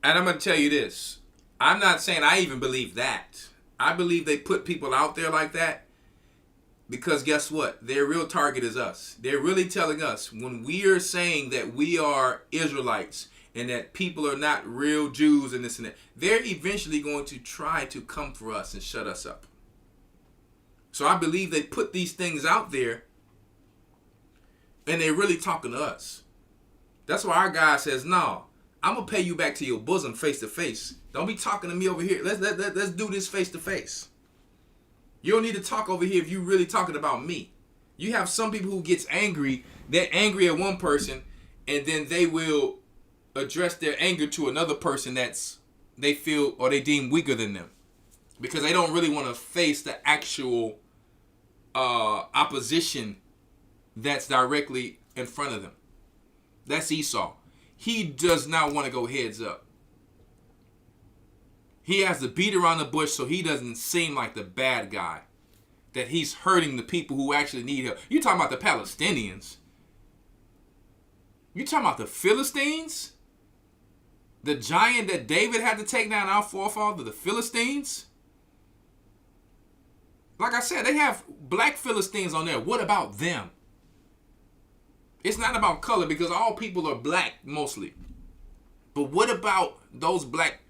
And I'm going to tell you this. I'm not saying I even believe that. I believe they put people out there like that because guess what? Their real target is us. They're really telling us when we are saying that we are Israelites and that people are not real Jews and this and that, they're eventually going to try to come for us and shut us up. So I believe they put these things out there and they're really talking to us. That's why our guy says, no, I'm going to pay you back to your bosom face to face. Don't be talking to me over here. Let's do this face to face. You don't need to talk over here if you're really talking about me. You have some people who gets angry. They're angry at one person, and then they will address their anger to another person that's they feel or they deem weaker than them because they don't really want to face the actual opposition that's directly in front of them. That's Esau. He does not want to go heads up. He has to beat around the bush so he doesn't seem like the bad guy. That he's hurting the people who actually need help. You're talking about the Palestinians. You're talking about the Philistines? The giant that David had to take down, our forefather, the Philistines? Like I said, they have black Philistines on there. What about them? It's not about color because all people are black mostly. But what about those black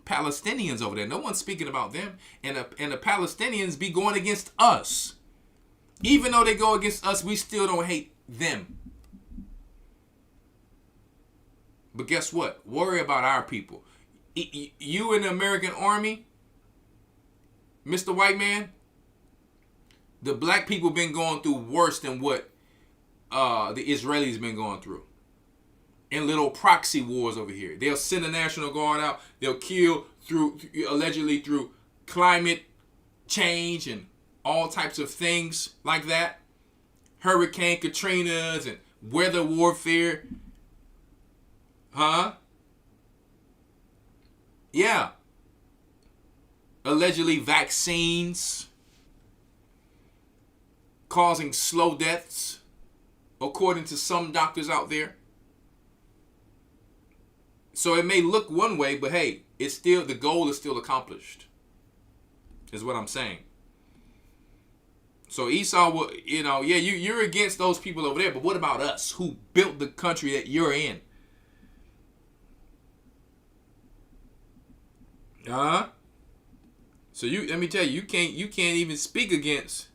Palestinians over there? No one's speaking about them. And the Palestinians be going against us. Even though they go against us, we still don't hate them. But guess what? Worry about our people. You in the American Army, Mr. White Man, the black people been going through worse than what the Israelis been going through. In little proxy wars over here. They'll send the National Guard out. They'll kill allegedly through climate change and all types of things like that. Hurricane Katrinas and weather warfare. Huh? Yeah. Allegedly vaccines. causing slow deaths, according to some doctors out there. So it may look one way, but hey, it's still, the goal is still accomplished, is what I'm saying. So Esau will, yeah, you're against those people over there, but what about us who built the country that you're in? So let me tell you, you can't even speak against.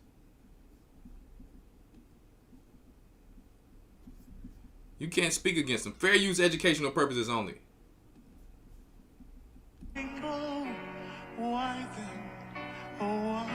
You can't speak against them. Fair use educational purposes only. Why then, why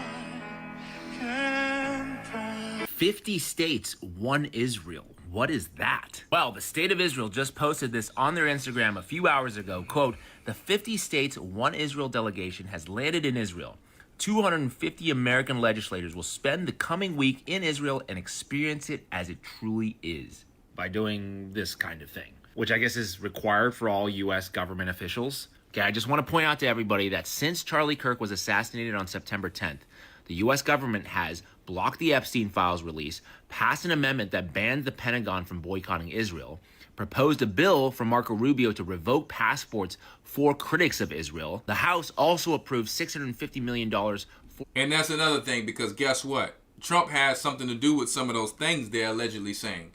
can't I? 50 states, one Israel. What is that? Well, the state of Israel just posted this on their Instagram a few hours ago. Quote, the 50 states, one Israel delegation has landed in Israel. 250 American legislators will spend the coming week in Israel and experience it as it truly is by doing this kind of thing, which I guess is required for all U.S. government officials. Okay, I just want to point out to everybody that since Charlie Kirk was assassinated on September 10th, the U.S. government has blocked the Epstein files release, passed an amendment that banned the Pentagon from boycotting Israel, proposed a bill from Marco Rubio to revoke passports for critics of Israel. The House also approved $650 million for... And that's another thing, because guess what? Trump has something to do with some of those things they're allegedly saying.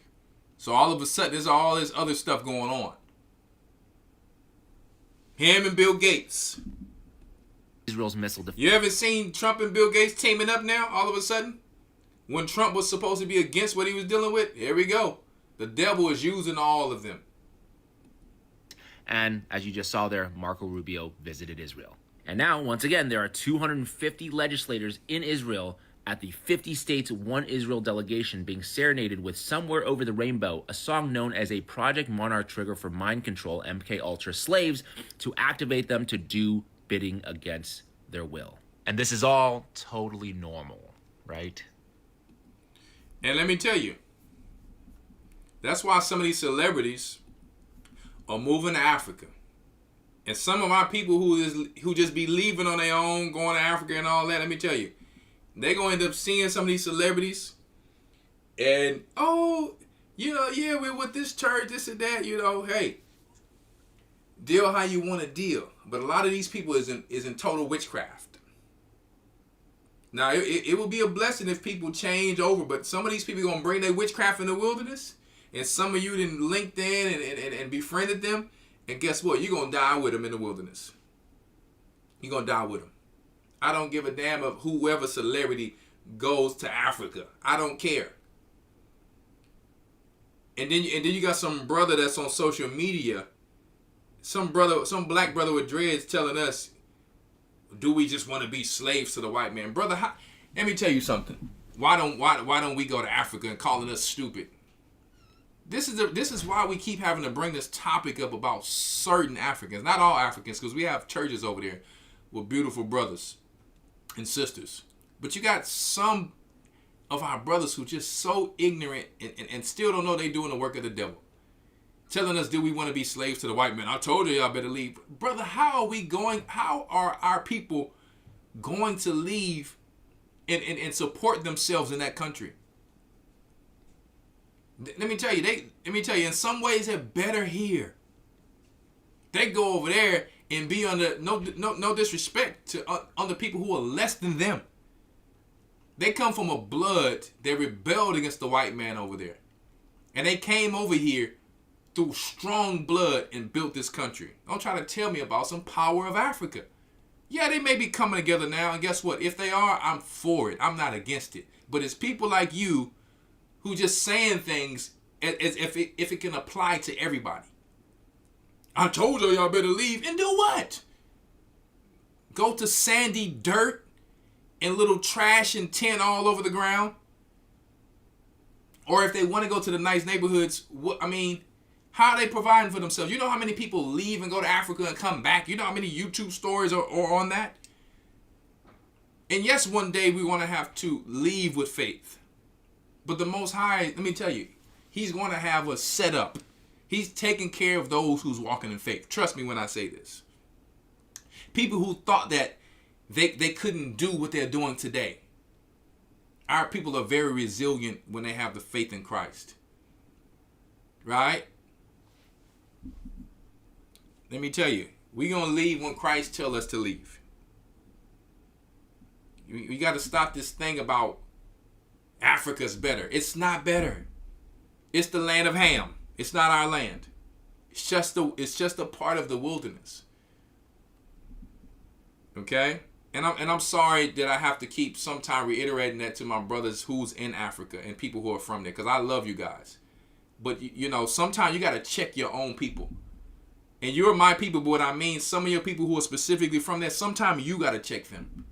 So all of a sudden, there's all this other stuff going on. Him and Bill Gates. Israel's missile defense. You haven't seen Trump and Bill Gates teaming up now, all of a sudden? When Trump was supposed to be against what he was dealing with, here we go. The devil is using all of them. And as you just saw there, Marco Rubio visited Israel. And now, once again, there are 250 legislators in Israel at the 50 states, one Israel delegation being serenaded with Somewhere Over the Rainbow, a song known as a Project Monarch trigger for mind control MK Ultra slaves to activate them to do bidding against their will. And this is all totally normal, right? And let me tell you, that's why some of these celebrities are moving to Africa. And some of our people who just be leaving on their own, going to Africa and all that, let me tell you, they're going to end up seeing some of these celebrities and, oh, yeah, we're with this church, this and that, hey, deal how you want to deal. But a lot of these people is in total witchcraft. Now, it will be a blessing if people change over, but some of these people are going to bring their witchcraft in the wilderness, and some of you then linked in and befriended them, and guess what? You're going to die with them in the wilderness. You're going to die with them. I don't give a damn of whoever celebrity goes to Africa. I don't care. And then you got some brother that's on social media, some black brother with dreads telling us, do we just want to be slaves to the white man? Brother, let me tell you something. Why don't we go to Africa and calling us stupid? This is why we keep having to bring this topic up about certain Africans. Not all Africans, because we have churches over there with beautiful brothers and sisters. But you got some of our brothers who just so ignorant and still don't know they're doing the work of the devil. Telling us, do we want to be slaves to the white man? I told you y'all better leave. Brother, how are our people going to leave and support themselves in that country? Let me tell you, in some ways they're better here. They go over there and be under no disrespect to under people who are less than them. They come from a blood that rebelled against the white man over there. And they came over here through strong blood and built this country. Don't try to tell me about some power of Africa. Yeah, they may be coming together now, and guess what? If they are, I'm for it. I'm not against it. But it's people like you who just saying things as if it can apply to everybody. I told y'all better leave. And do what? Go to sandy dirt and little trash and tin all over the ground? Or if they want to go to the nice neighborhoods, how are they providing for themselves? You know how many people leave and go to Africa and come back? You know how many YouTube stories are on that? And yes, one day we want to have to leave with faith. But the Most High, let me tell you, He's going to have us set up. He's taking care of those who's walking in faith. Trust me when I say this. People who thought that they couldn't do what they're doing today. Our people are very resilient when they have the faith in Christ. Right? Let me tell you, we're going to leave when Christ tells us to leave. We got to stop this thing about Africa's better. It's not better. It's the land of Ham. It's not our land. It's just a part of the wilderness. Okay? And I'm sorry that I have to keep sometime reiterating that to my brothers who's in Africa and people who are from there, because I love you guys. But you know, sometimes you got to check your own people. And you're my people, but what I mean, some of your people who are specifically from there, sometimes you got to check them.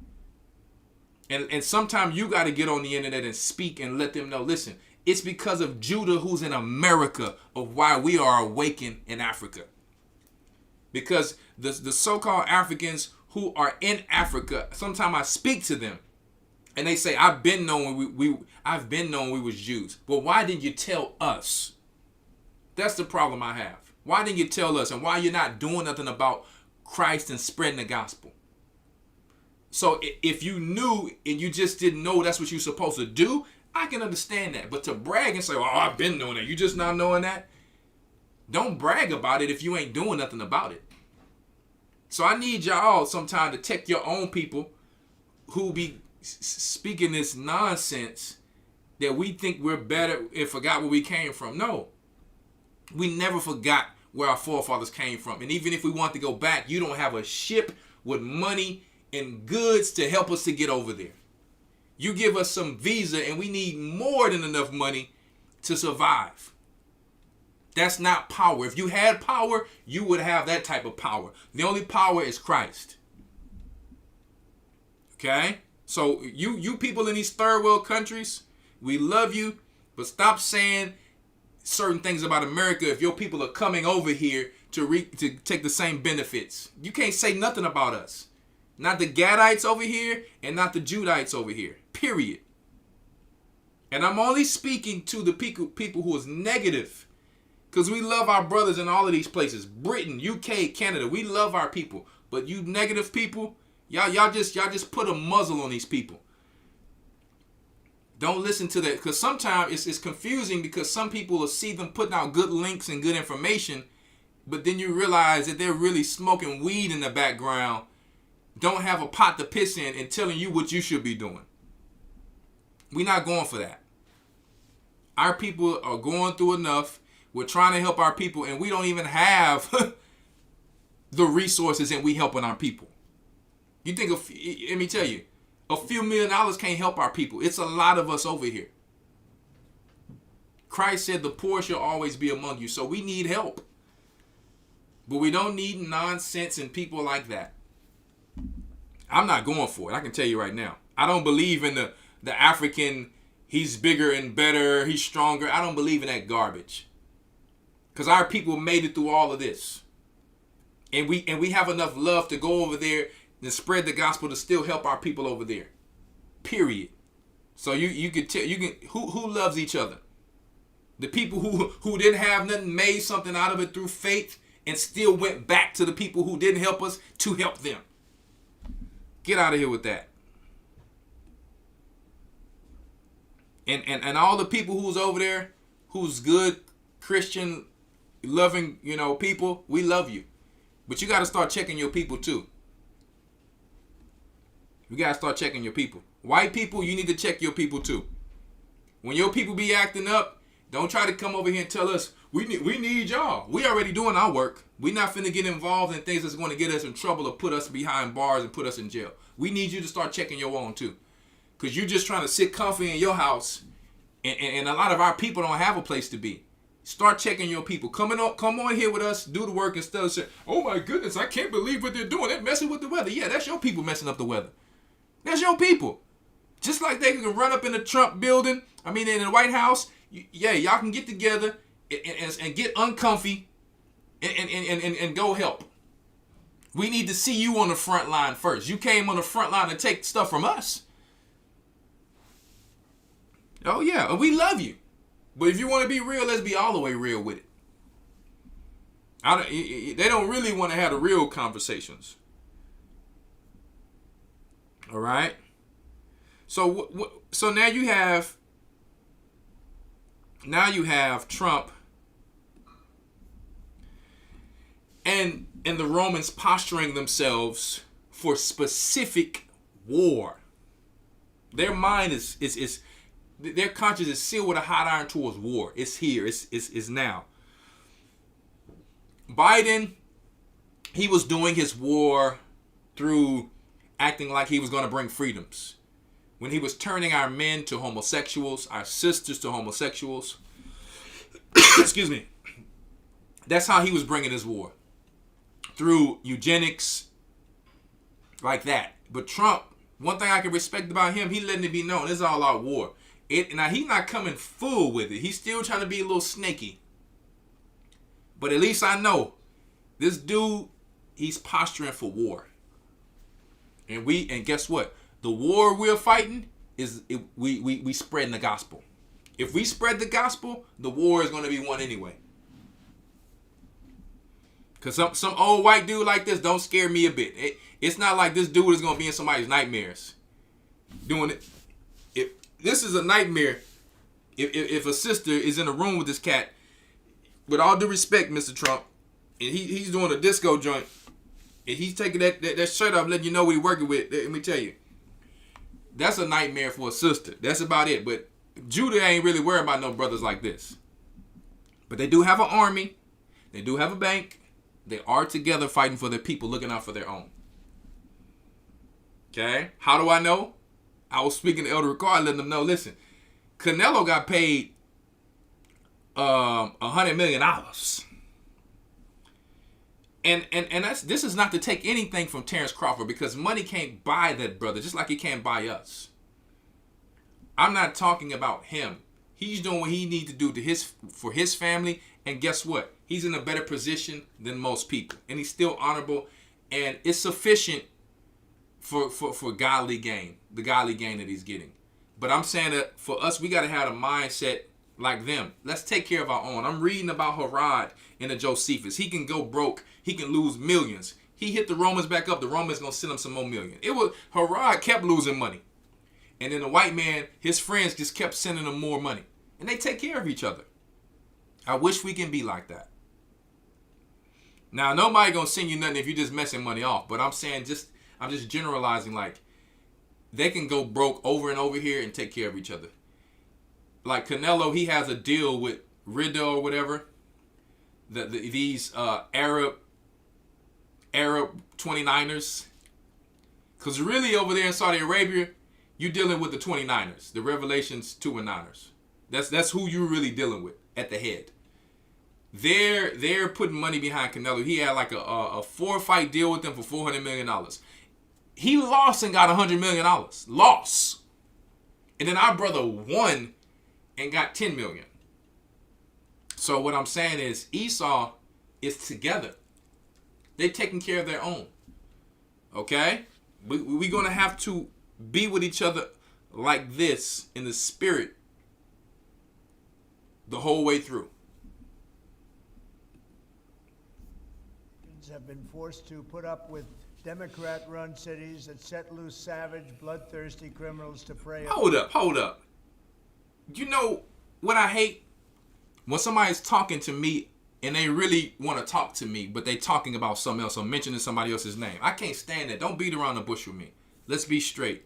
And sometimes you got to get on the internet and speak and let them know, listen, it's because of Judah who's in America of why we are awakened in Africa. Because the so-called Africans who are in Africa, sometimes I speak to them and they say, I've been known we was Jews. But why didn't you tell us? That's the problem I have. Why didn't you tell us? And why you're not doing nothing about Christ and spreading the gospel? So if you knew and you just didn't know that's what you're supposed to do, I can understand that. But to brag and say, oh, I've been knowing that, you just not knowing that? Don't brag about it if you ain't doing nothing about it. So I need y'all sometime to check your own people who be speaking this nonsense that we think we're better and forgot where we came from. No, we never forgot where our forefathers came from. And even if we want to go back, you don't have a ship with money and goods to help us to get over there. You give us some visa and we need more than enough money to survive. That's not power. If you had power, you would have that type of power. The only power is Christ. Okay? So you people in these third world countries, we love you, but stop saying certain things about America if your people are coming over here to take the same benefits. You can't say nothing about us. Not the Gadites over here and not the Judites over here. Period. And I'm only speaking to the people who is negative. Because we love our brothers in all of these places. Britain, UK, Canada. We love our people. But you negative people, y'all just put a muzzle on these people. Don't listen to that. Because sometimes it's confusing because some people will see them putting out good links and good information. But then you realize that they're really smoking weed in the background. Don't have a pot to piss in and telling you what you should be doing. We're not going for that. Our people are going through enough. We're trying to help our people and we don't even have the resources and we helping our people. You think, let me tell you, a few $1 million can't help our people. It's a lot of us over here. Christ said the poor shall always be among you. So we need help. But we don't need nonsense and people like that. I'm not going for it. I can tell you right now. I don't believe in the African, he's bigger and better, he's stronger. I don't believe in that garbage. Because our people made it through all of this. And we have enough love to go over there and spread the gospel to still help our people over there. Period. So you can tell who loves each other? The people who didn't have nothing made something out of it through faith and still went back to the people who didn't help us to help them. Get out of here with that. And all the people who's over there, who's good, Christian, loving, people, we love you. But you got to start checking your people too. You got to start checking your people. White people, you need to check your people too. When your people be acting up, don't try to come over here and tell us, we need y'all. We already doing our work. We not finna get involved in things that's going to get us in trouble or put us behind bars and put us in jail. We need you to start checking your own too. Because you're just trying to sit comfy in your house. And a lot of our people don't have a place to be. Start checking your people. Come on here with us, do the work instead of saying, oh my goodness, I can't believe what they're doing. They're messing with the weather. Yeah, that's your people messing up the weather. That's your people. Just like they can run up in the Trump building, in the White House, y'all can get together and get uncomfy and go help. We need to see you on the front line first. You came on the front line to take stuff from us. Oh yeah, we love you. But if you want to be real, let's be all the way real with it. They don't really want to have the real conversations. All right? So now you have Trump and the Romans posturing themselves for specific war. Their mind is their conscience is sealed with a hot iron towards war. It's here. It's now. Biden, he was doing his war through acting like he was going to bring freedoms. When he was turning our men to homosexuals, our sisters to homosexuals. Excuse me. That's how he was bringing his war. Through eugenics, like that. But Trump, one thing I can respect about him, he letting it be known, it's all out war. Now, he's not coming full with it. He's still trying to be a little snaky. But at least I know this dude, he's posturing for war. And guess what? The war we're fighting is we spreading the gospel. If we spread the gospel, the war is going to be won anyway. Because some old white dude like this don't scare me a bit. It's not like this dude is going to be in somebody's nightmares doing it. If this is a nightmare, if a sister is in a room with this cat, with all due respect, Mr. Trump, and he's doing a disco joint, and he's taking that shirt off, letting you know what he's working with, let me tell you, that's a nightmare for a sister. That's about it. But Judah ain't really worried about no brothers like this. But they do have an army. They do have a bank. They are together fighting for their people, looking out for their own. Okay? How do I know? I was speaking to Elder Rawchaa, letting them know, listen, Canelo got paid $100 million. And this is not to take anything from Terrence Crawford, because money can't buy that brother, just like it can't buy us. I'm not talking about him. He's doing what he needs to do for his family, and guess what? He's in a better position than most people, and he's still honorable, and it's sufficient for godly gain, the godly gain that he's getting. But I'm saying that for us, we got to have a mindset like them. Let's take care of our own. I'm reading about Herod in the Josephus. He can go broke. He can lose millions. He hit the Romans back up. The Romans going to send him some more million. Herod kept losing money. And then the white man, his friends just kept sending him more money. And they take care of each other. I wish we can be like that. Now, nobody going to send you nothing if you're just messing money off. But I'm saying I'm just generalizing, like, they can go broke over and over here and take care of each other. Like Canelo, he has a deal with Riddle or whatever. These Arab 29ers. Because really over there in Saudi Arabia, you're dealing with the 29ers. The Revelations 2 and Niners. That's who you're really dealing with at the head. They're putting money behind Canelo. He had like a 4-fight deal with them for $400 million. He lost and got $100 million. Loss. And then our brother won and got $10 million. So what I'm saying is Esau is together. They're taking care of their own. Okay? We're going to have to be with each other like this in the spirit the whole way through. Have been forced to put up with Democrat-run cities that set loose savage, bloodthirsty criminals to prey. Hold up. You know what I hate? When somebody's talking to me and they really want to talk to me, but they talking about something else or mentioning somebody else's name. I can't stand that. Don't beat around the bush with me. Let's be straight.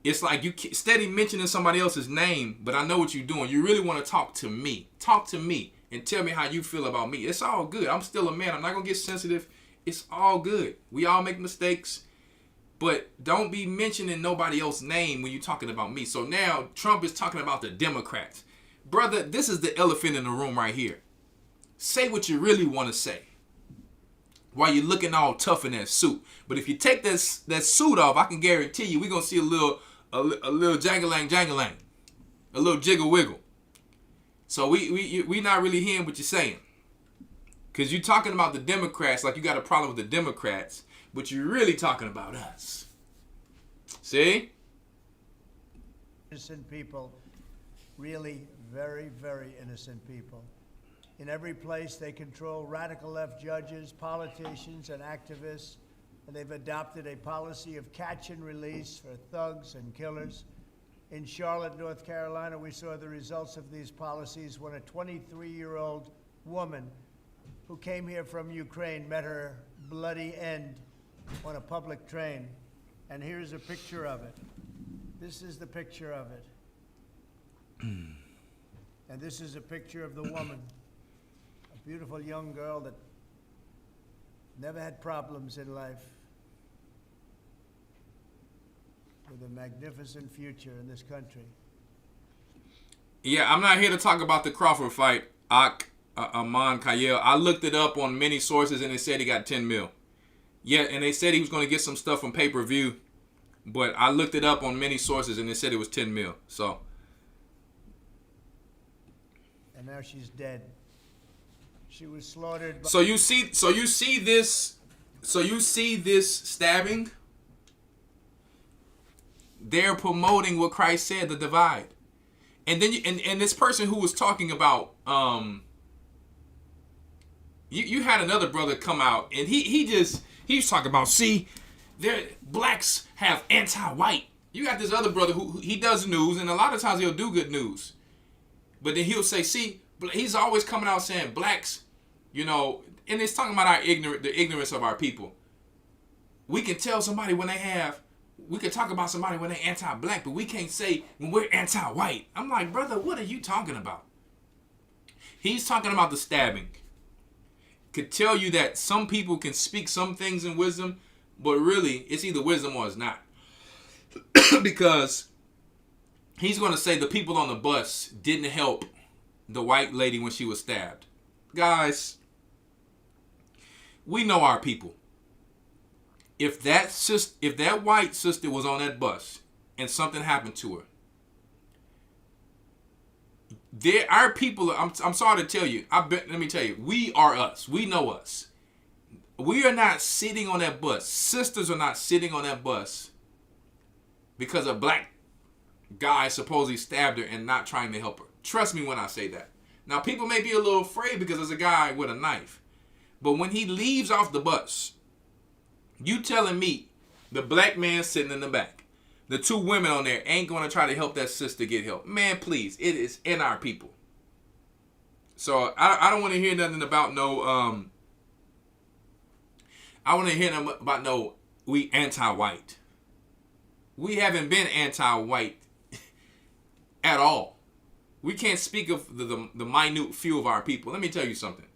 It's like you steady mentioning somebody else's name, but I know what you're doing. You really want to talk to me. Talk to me. And tell me how you feel about me. It's all good. I'm still a man. I'm not going to get sensitive. It's all good. We all make mistakes. But don't be mentioning nobody else's name when you're talking about me. So now Trump is talking about the Democrats. Brother, this is the elephant in the room right here. Say what you really want to say while you're looking all tough in that suit. But if you take that suit off, I can guarantee you we're going to see a little jangalang, a little jiggle wiggle. So we not really hearing what you're saying. Because you're talking about the Democrats like you got a problem with the Democrats, but you're really talking about us. See? Innocent people, really very, very innocent people. In every place they control radical left judges, politicians, and activists and they've adopted a policy of catch and release for thugs and killers. In Charlotte, North Carolina, we saw the results of these policies when a 23-year-old woman who came here from Ukraine met her bloody end on a public train. And here's a picture of it. This is the picture of it. And this is a picture of the woman, a beautiful young girl that never had problems in life, with a magnificent future in this country. Yeah, I'm not here to talk about the Crawford fight, Aman Kayel. I looked it up on many sources and it said he got 10 mil. Yeah, and they said he was going to get some stuff from pay-per-view, but I looked it up on many sources and it said it was 10 mil. So. And now she's dead. She was slaughtered. So you see this stabbing. They're promoting what Christ said, the divide. And then and this person who was talking about you had another brother come out and he was talking about, see, blacks have anti-white. You got this other brother who he does news, and a lot of times he'll do good news. But then he'll say, see, he's always coming out saying blacks, and it's talking about the ignorance of our people. We can tell somebody we can talk about somebody when they're anti-black, but we can't say when we're anti-white. I'm like, brother, what are you talking about? He's talking about the stabbing. Could tell you that some people can speak some things in wisdom, but really it's either wisdom or it's not. Because he's going to say the people on the bus didn't help the white lady when she was stabbed. Guys, we know our people. If that white sister was on that bus and something happened to her, our people, I'm sorry to tell you, let me tell you, we are us. We know us. We are not sitting on that bus. Sisters are not sitting on that bus because a black guy supposedly stabbed her and not trying to help her. Trust me when I say that. Now, people may be a little afraid because there's a guy with a knife. But when he leaves off the bus, you telling me the black man sitting in the back, the two women on there ain't going to try to help that sister get help. Man, please, it is in our people. So I don't want to hear nothing about we anti-white. We haven't been anti-white at all. We can't speak of the minute few of our people. Let me tell you something.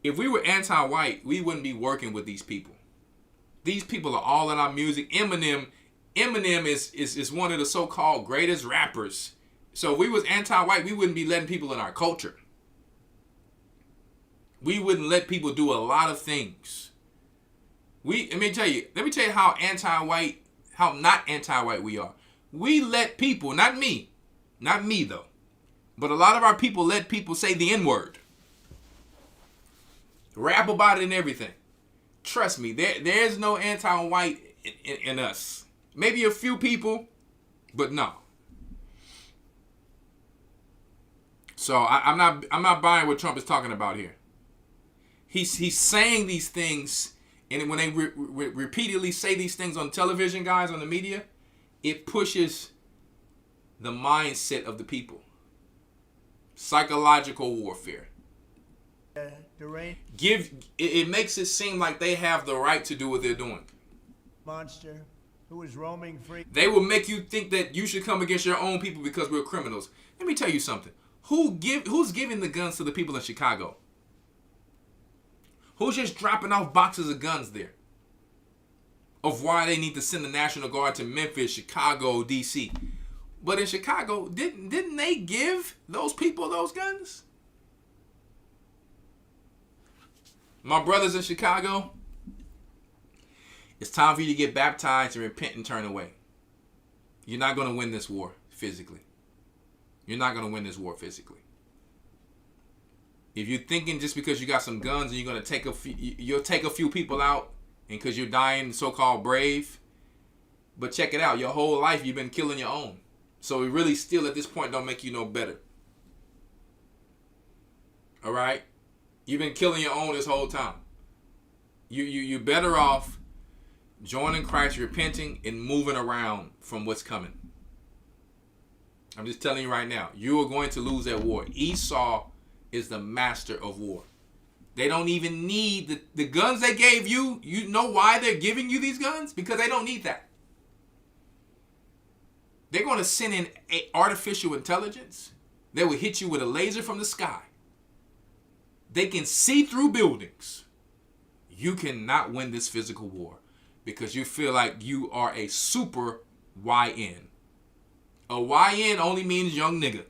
If we were anti-white, we wouldn't be working with these people. These people are all in our music. Eminem is one of the so-called greatest rappers. So if we was anti-white, we wouldn't be letting people in our culture. We wouldn't let people do a lot of things. Let me tell you how anti-white, how not anti-white we are. We let people, not me though, but a lot of our people let people say the N-word. Rap about it and everything. Trust me, there's no anti-white in us. Maybe a few people, but no. So I'm not buying what Trump is talking about here. He's saying these things, and when they repeatedly say these things on television, guys, on the media, it pushes the mindset of the people. Psychological warfare. It makes it seem like they have the right to do what they're doing. Monster who is roaming free. They will make you think that you should come against your own people because we're criminals. Let me tell you something. Who's giving the guns to the people in Chicago? Who's just dropping off boxes of guns there? Of why they need to send the National Guard to Memphis, Chicago, D.C. But in Chicago, didn't they give those people those guns? My brothers in Chicago, it's time for you to get baptized and repent and turn away. You're not going to win this war physically. You're not going to win this war physically. If you're thinking just because you got some guns and you're going to you'll take a few people out and because you're dying so-called brave, but check it out. Your whole life you've been killing your own. So it really still at this point don't make you no better. All right? You've been killing your own this whole time. You're better off joining Christ, repenting, and moving around from what's coming. I'm just telling you right now, you are going to lose that war. Esau is the master of war. They don't even need the guns they gave you. You know why they're giving you these guns? Because they don't need that. They're going to send in artificial intelligence that will hit you with a laser from the sky. They can see through buildings. You cannot win this physical war because you feel like you are a super YN. A YN only means young nigga.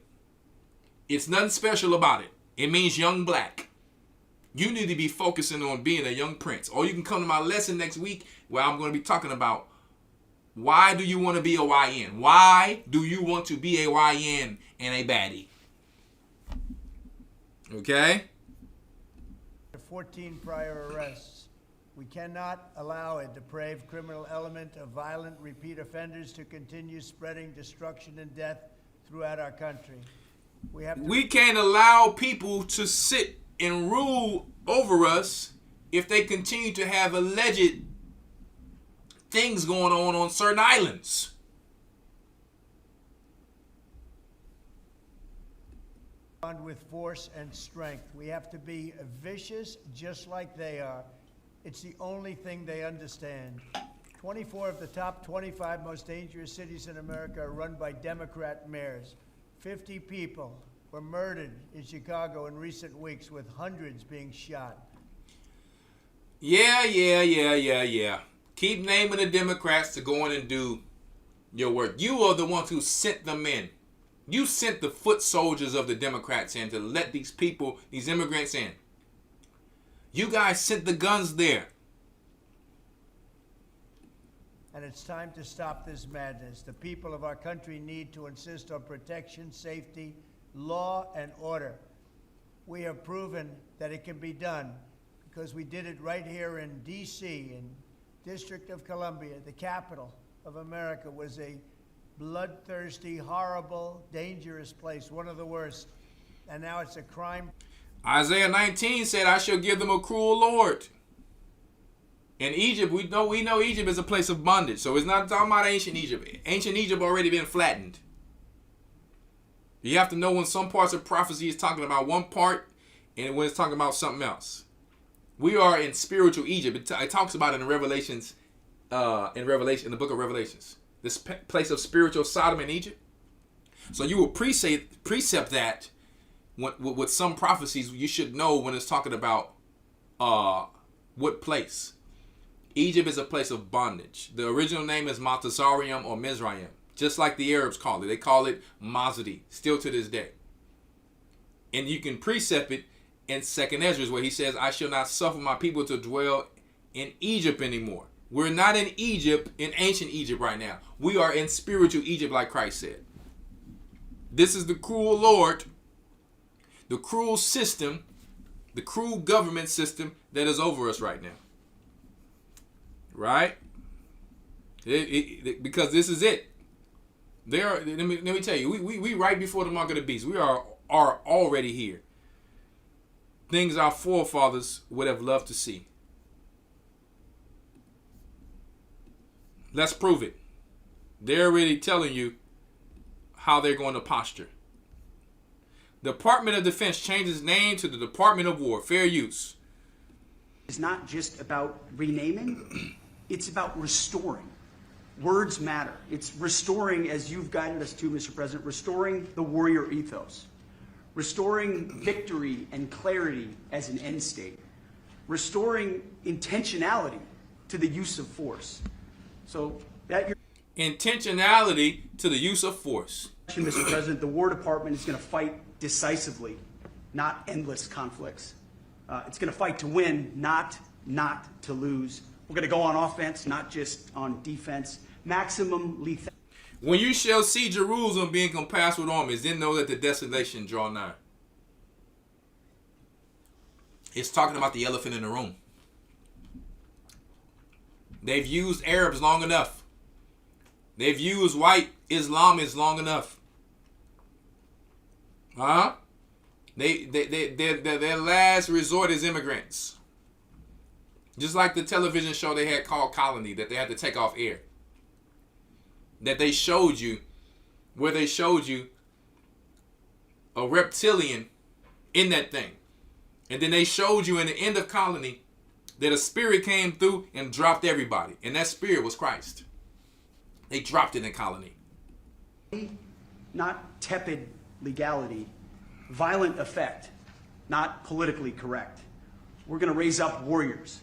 It's nothing special about it. It means young black. You need to be focusing on being a young prince. Or you can come to my lesson next week where I'm going to be talking about why do you want to be a YN? Why do you want to be a YN and a baddie? Okay? 14 prior arrests. We cannot allow a depraved criminal element of violent repeat offenders to continue spreading destruction and death throughout our country. We can't allow people to sit and rule over us if they continue to have alleged things going on certain islands. With force and strength. We have to be vicious just like they are. It's the only thing they understand. 24 of the top 25 most dangerous cities in America are run by Democrat mayors. 50 people were murdered in Chicago in recent weeks, with hundreds being shot. Yeah. Keep naming the Democrats to go in and do your work. You are the ones who sent them in. You sent the foot soldiers of the Democrats in to let these people, these immigrants in. You guys sent the guns there. And it's time to stop this madness. The people of our country need to insist on protection, safety, law, and order. We have proven that it can be done because we did it right here in D.C., in District of Columbia. The capital of America was a bloodthirsty, horrible, dangerous place, one of the worst. And now it's a crime. Isaiah 19 said, I shall give them a cruel Lord. In Egypt, we know Egypt is a place of bondage. So it's not talking about ancient Egypt. Ancient Egypt already been flattened. You have to know when some parts of prophecy is talking about one part and when it's talking about something else. We are in spiritual Egypt. It talks about it in Revelations, in the book of Revelations. This place of spiritual Sodom in Egypt. So you will precept that with some prophecies. You should know when it's talking about what place. Egypt is a place of bondage. The original name is Maltazarium or Mizraim, just like the Arabs call it. They call it Mazadi, still to this day. And you can precept it in 2nd Ezra, where he says, I shall not suffer my people to dwell in Egypt anymore. We're not in Egypt, in ancient Egypt right now. We are in spiritual Egypt, like Christ said. This is the cruel Lord, the cruel system, the cruel government system that is over us right now. Right? Because this is it. Let me tell you, we right before the mark of the beast. We are already here. Things our forefathers would have loved to see. Let's prove it. They're already telling you how they're going to posture. The Department of Defense changes name to the Department of War. Fair use. It's not just about renaming. It's about restoring. Words matter. It's restoring, as you've guided us to, Mr. President, restoring the warrior ethos. Restoring victory and clarity as an end state. Restoring intentionality to the use of force. So that intentionality to the use of force. Mr. President, the War Department is going to fight decisively, not endless conflicts. It's going to fight to win, not to lose. We're going to go on offense, not just on defense. Maximum lethality. When you shall see Jerusalem being compassed with armies, then know that the desolation draw nigh. It's talking about the elephant in the room. They've used Arabs long enough. They've used white Islamists long enough. Huh? Their last resort is immigrants. Just like the television show they had called Colony that they had to take off air. That they showed you, where they showed you a reptilian in that thing. And then they showed you in the end of Colony that a spirit came through and dropped everybody. And that spirit was Christ. They dropped it in Colony. Not tepid legality, violent effect, not politically correct. We're going to raise up warriors,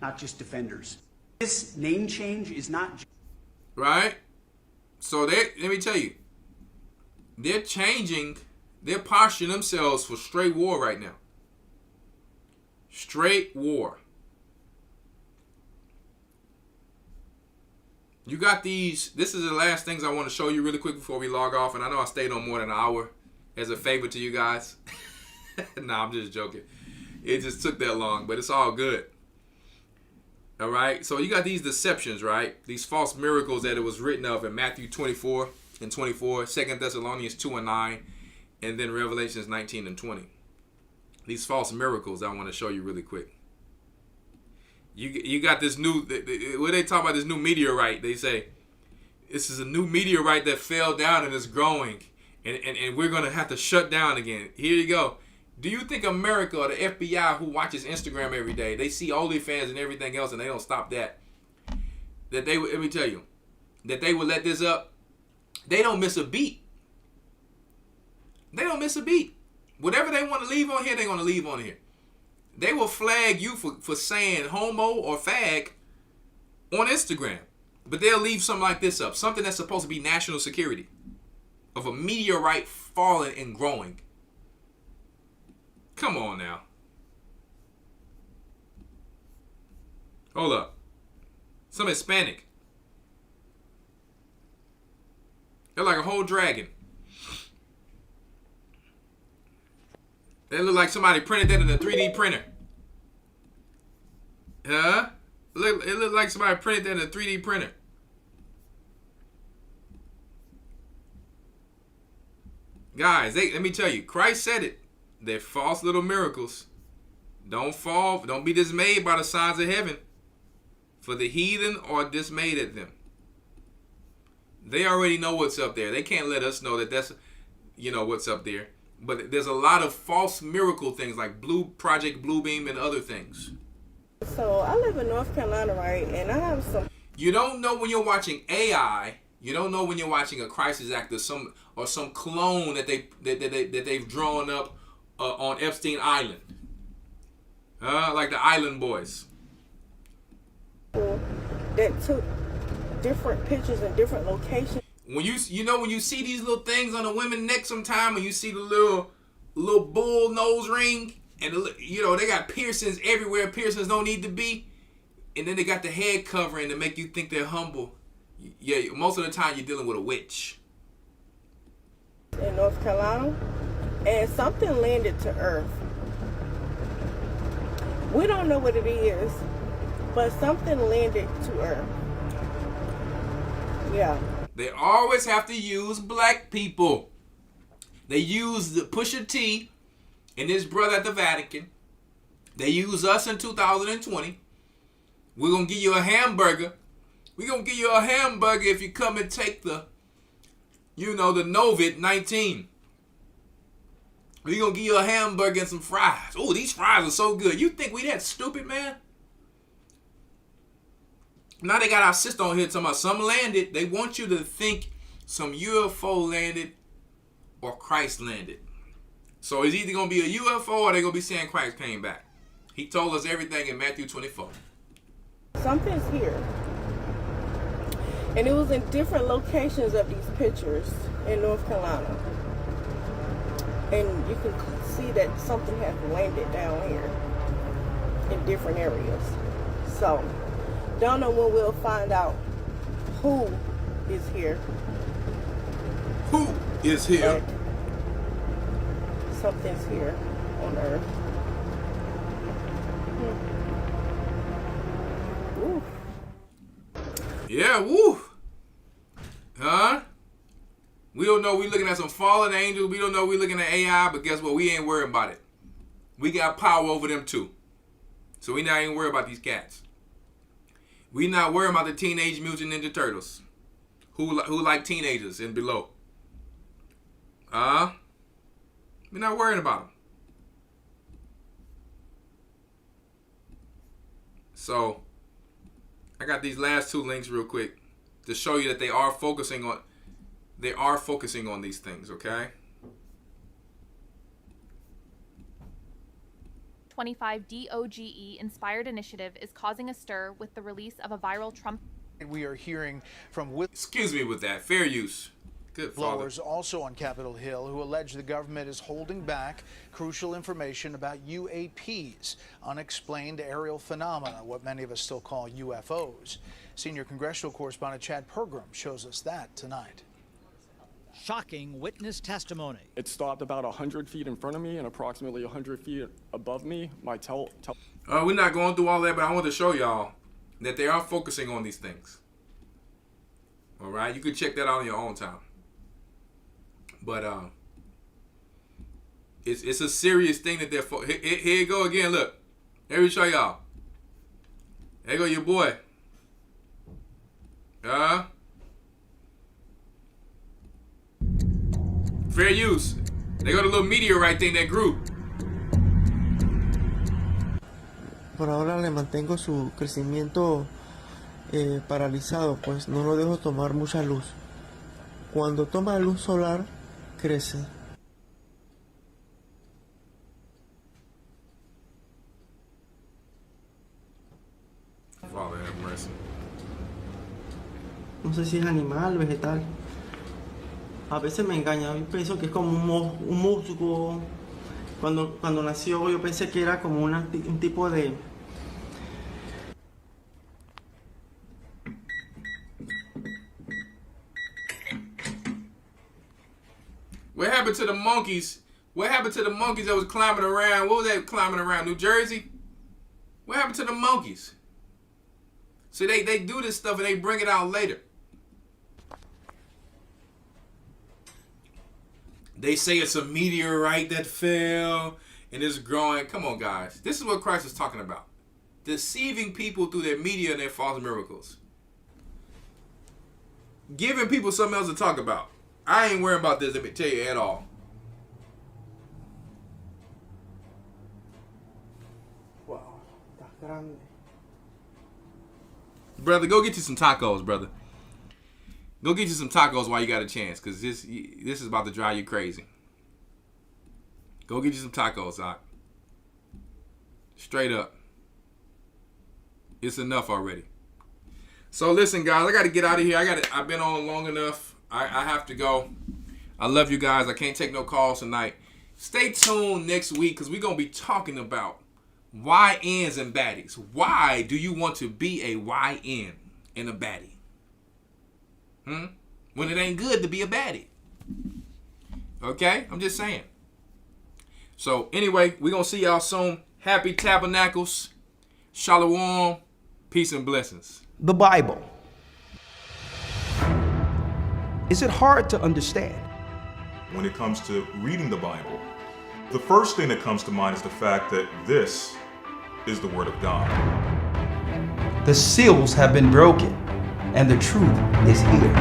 not just defenders. This name change is not... Right? So let me tell you, they're changing, they're posturing themselves for straight war right now. Straight war. You got these, this is the last things I want to show you really quick before we log off. And I know I stayed on more than an hour as a favor to you guys. Nah, I'm just joking. It just took that long, but it's all good. All right, so you got these deceptions, right? These false miracles that it was written of in Matthew 24 and 24, 2 Thessalonians 2 and 9, and then Revelations 19 and 20. These false miracles I want to show you really quick. You got this new, what they talk about, this new meteorite. They say, this is a new meteorite that fell down and is growing, and we're going to have to shut down again. Here you go. Do you think America or the FBI who watches Instagram every day, they see OnlyFans and everything else and they don't stop that, that they would, let me tell you, that they would let this up? They don't miss a beat. They don't miss a beat. Whatever they want to leave on here, they're going to leave on here. They will flag you for saying homo or fag on Instagram. But they'll leave something like this up. Something that's supposed to be national security. Of a meteorite falling and growing. Come on now. Hold up. Some Hispanic. They're like a whole dragon. They look like somebody printed that in a 3D printer. Huh? It looked like somebody printed that in a 3D printer. Guys, let me tell you, Christ said it. They're false little miracles. Don't fall. Don't be dismayed by the signs of heaven. For the heathen are dismayed at them. They already know what's up there. They can't let us know that that's, what's up there. But there's a lot of false miracle things like Project Bluebeam and other things. So I live in North Carolina, right? And I have some... You don't know when you're watching AI. You don't know when you're watching a crisis actor, some clone that they've drawn up on Epstein Island, like the Island Boys. That took different pictures in different locations. When you see these little things on a women's neck sometime, when you see the little bull nose ring, and they got piercings everywhere. Piercings don't need to be, and then they got the head covering to make you think they're humble. Yeah, most of the time you're dealing with a witch. In North Carolina, and something landed to Earth. We don't know what it is, but something landed to Earth. Yeah. They always have to use black people. They use the Pusha T and his brother at the Vatican. They use us in 2020. We're going to give you a hamburger. We're going to give you a hamburger if you come and take the Novid-19. We're going to give you a hamburger and some fries. Oh, these fries are so good. You think we that stupid, man? Now they got our sister on here talking about some landed. They want you to think some UFO landed or Christ landed. So it's either going to be a UFO or they're going to be saying Christ came back. He told us everything in Matthew 24. Something's here. And it was in different locations of these pictures in North Carolina. And you can see that something has landed down here in different areas. So, don't know when we'll find out who is here. Who is here? But something's here on Earth. Woo. Yeah, woo. Huh? We don't know we looking at some fallen angels. We don't know we looking at AI, but guess what? We ain't worried about it. We got power over them too. So we not even worried about these cats. We not worried about the Teenage Mutant Ninja Turtles, who like teenagers and below. We're not worried about them. So I got these last two links real quick to show you that they are focusing on these things, okay? 25 DOGE inspired initiative is causing a stir with the release of a viral Trump. We are hearing from Excuse me with that. Fair use. Good blowers also on Capitol Hill who allege the government is holding back crucial information about UAPs, unexplained aerial phenomena, what many of us still call UFOs. Senior congressional correspondent Chad Pergram shows us that tonight. Shocking witness testimony. It stopped about 100 feet in front of me and approximately 100 feet above me. We're not going through all that, but I want to show y'all that they are focusing on these things. All right, you can check that out on your own time. But it's a serious thing that they're here you go again. Look, let me show y'all. There you go, your boy. Fair use. They got a little meteorite thing that grew. Por ahora le mantengo su crecimiento paralizado, pues no lo dejo tomar mucha luz. Cuando toma luz solar, crece. Father have mercy. No sé si es animal, vegetal. A veces me engaña, yo pienso que es como un musgo. Cuando nació yo pensé que era como un tipo de... What happened to the monkeys? What happened to the monkeys that was climbing around? What was that climbing around? New Jersey? What happened to the monkeys? See, they do this stuff and they bring it out later. They say it's a meteorite that fell and it's growing. Come on, guys. This is what Christ is talking about. Deceiving people through their media and their false miracles. Giving people something else to talk about. I ain't worried about this, let me tell you at all. Wow, está grande. Brother, go get you some tacos, brother. Go get you some tacos while you got a chance, because this is about to drive you crazy. Go get you some tacos, Doc. Straight up. It's enough already. So listen, guys, I got to get out of here. I've been on long enough. I have to go. I love you guys. I can't take no calls tonight. Stay tuned next week because we're going to be talking about YNs and baddies. Why do you want to be a YN and a baddie? When it ain't good to be a baddie. Okay? I'm just saying. So anyway, we're going to see y'all soon. Happy Tabernacles. Shalom. Peace and blessings. The Bible. Is it hard to understand? When it comes to reading the Bible, the first thing that comes to mind is the fact that this is the Word of God. The seals have been broken, and the truth is here.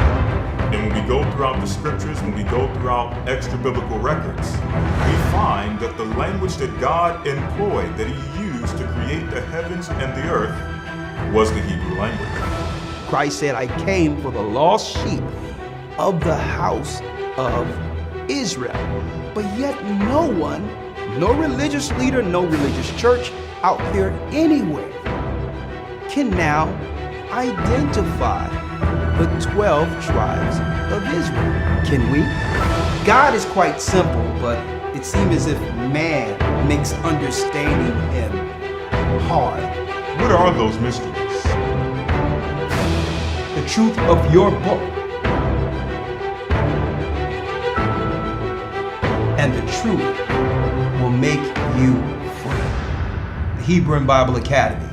And when we go throughout the scriptures, when we go throughout extra biblical records, we find that the language that God employed, that He used to create the heavens and the earth, was the Hebrew language. Christ said, I came for the lost sheep of the house of Israel. But yet no one, no religious leader, no religious church out there anywhere can now identify the 12 tribes of Israel. Can we? God is quite simple, but it seems as if man makes understanding Him hard. What are those mysteries? The truth of your book. And the truth will make you free. The Hebrew and Bible Academy.